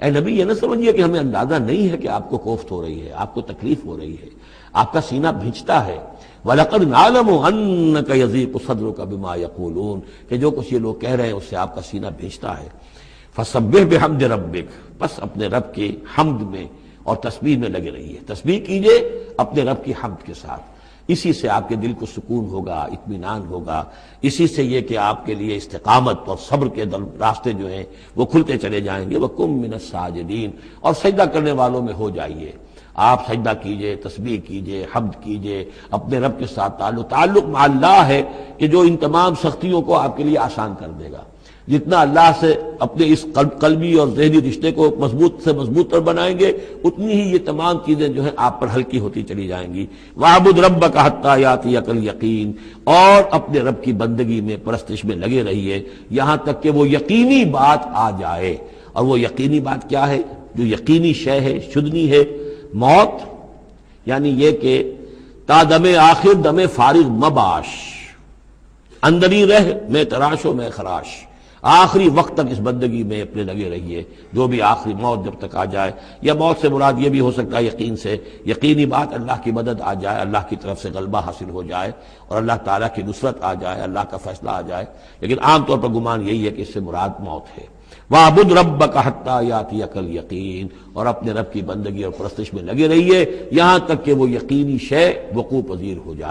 اے نبی یہ نہ سمجھیے کہ ہمیں اندازہ نہیں ہے کہ آپ کو کوفت ہو رہی ہے، آپ کو تکلیف ہو رہی ہے، آپ کا سینہ بھینچتا ہے. وَلَقَدْ نَعْلَمُ أَنَّكَ يَضِيقُ صَدْرُكَ بِمَا يَقُولُونَ، کہ جو کچھ یہ لوگ کہہ رہے ہیں اس سے آپ کا سینہ بھینچتا ہے. فَسَبِّحْ بِحَمْدِ رَبِّكَ، بس اپنے رب کے حمد میں اور تسبیح میں لگے رہیے. تسبیح کیجئے اپنے رب کی حمد کے ساتھ، اسی سے آپ کے دل کو سکون ہوگا، اطمینان ہوگا. اسی سے یہ کہ آپ کے لیے استقامت اور صبر کے راستے جو ہیں وہ کھلتے چلے جائیں گے. وَقُم مِّنَ السَّاجِدِينَ، اور سجدہ کرنے والوں میں ہو جائیے. آپ سجدہ کیجئے، تسبیح کیجئے، حمد کیجئے، اپنے رب کے ساتھ تعلق مع اللہ ہے کہ جو ان تمام سختیوں کو آپ کے لیے آسان کر دے گا. جتنا اللہ سے اپنے اس قلبی اور ذہنی رشتے کو مضبوط سے مضبوط تر بنائیں گے، اتنی ہی یہ تمام چیزیں جو ہیں آپ پر ہلکی ہوتی چلی جائیں گی. وَاعْبُدْ رَبَّكَ حَتَّىٰ يَأْتِيَكَ الْيَقِينُ، اور اپنے رب کی بندگی میں، پرستش میں لگے رہیے یہاں تک کہ وہ یقینی بات آ جائے. اور وہ یقینی بات کیا ہے؟ جو یقینی شے ہے، شدنی ہے، موت. یعنی یہ کہ تا دم آخر دم فارغ مباش، اندری رہ میں تراش و میں خراش. آخری وقت تک اس بندگی میں اپنے لگے رہیے، جو بھی آخری موت جب تک آ جائے. یا موت سے مراد یہ بھی ہو سکتا ہے یقین سے، یقینی بات اللہ کی مدد آ جائے، اللہ کی طرف سے غلبہ حاصل ہو جائے اور اللہ تعالیٰ کی نصرت آ جائے، اللہ کا فیصلہ آ جائے. لیکن عام طور پر گمان یہی ہے کہ اس سے مراد موت ہے. وَاعْبُدْ رَبَّكَ حَتَّىٰ يَأْتِيَكَ الْيَقِينُ، اور اپنے رب کی بندگی اور پرستش میں لگے رہیے یہاں تک کہ وہ یقینی شے وقوع پذیر ہو جائے.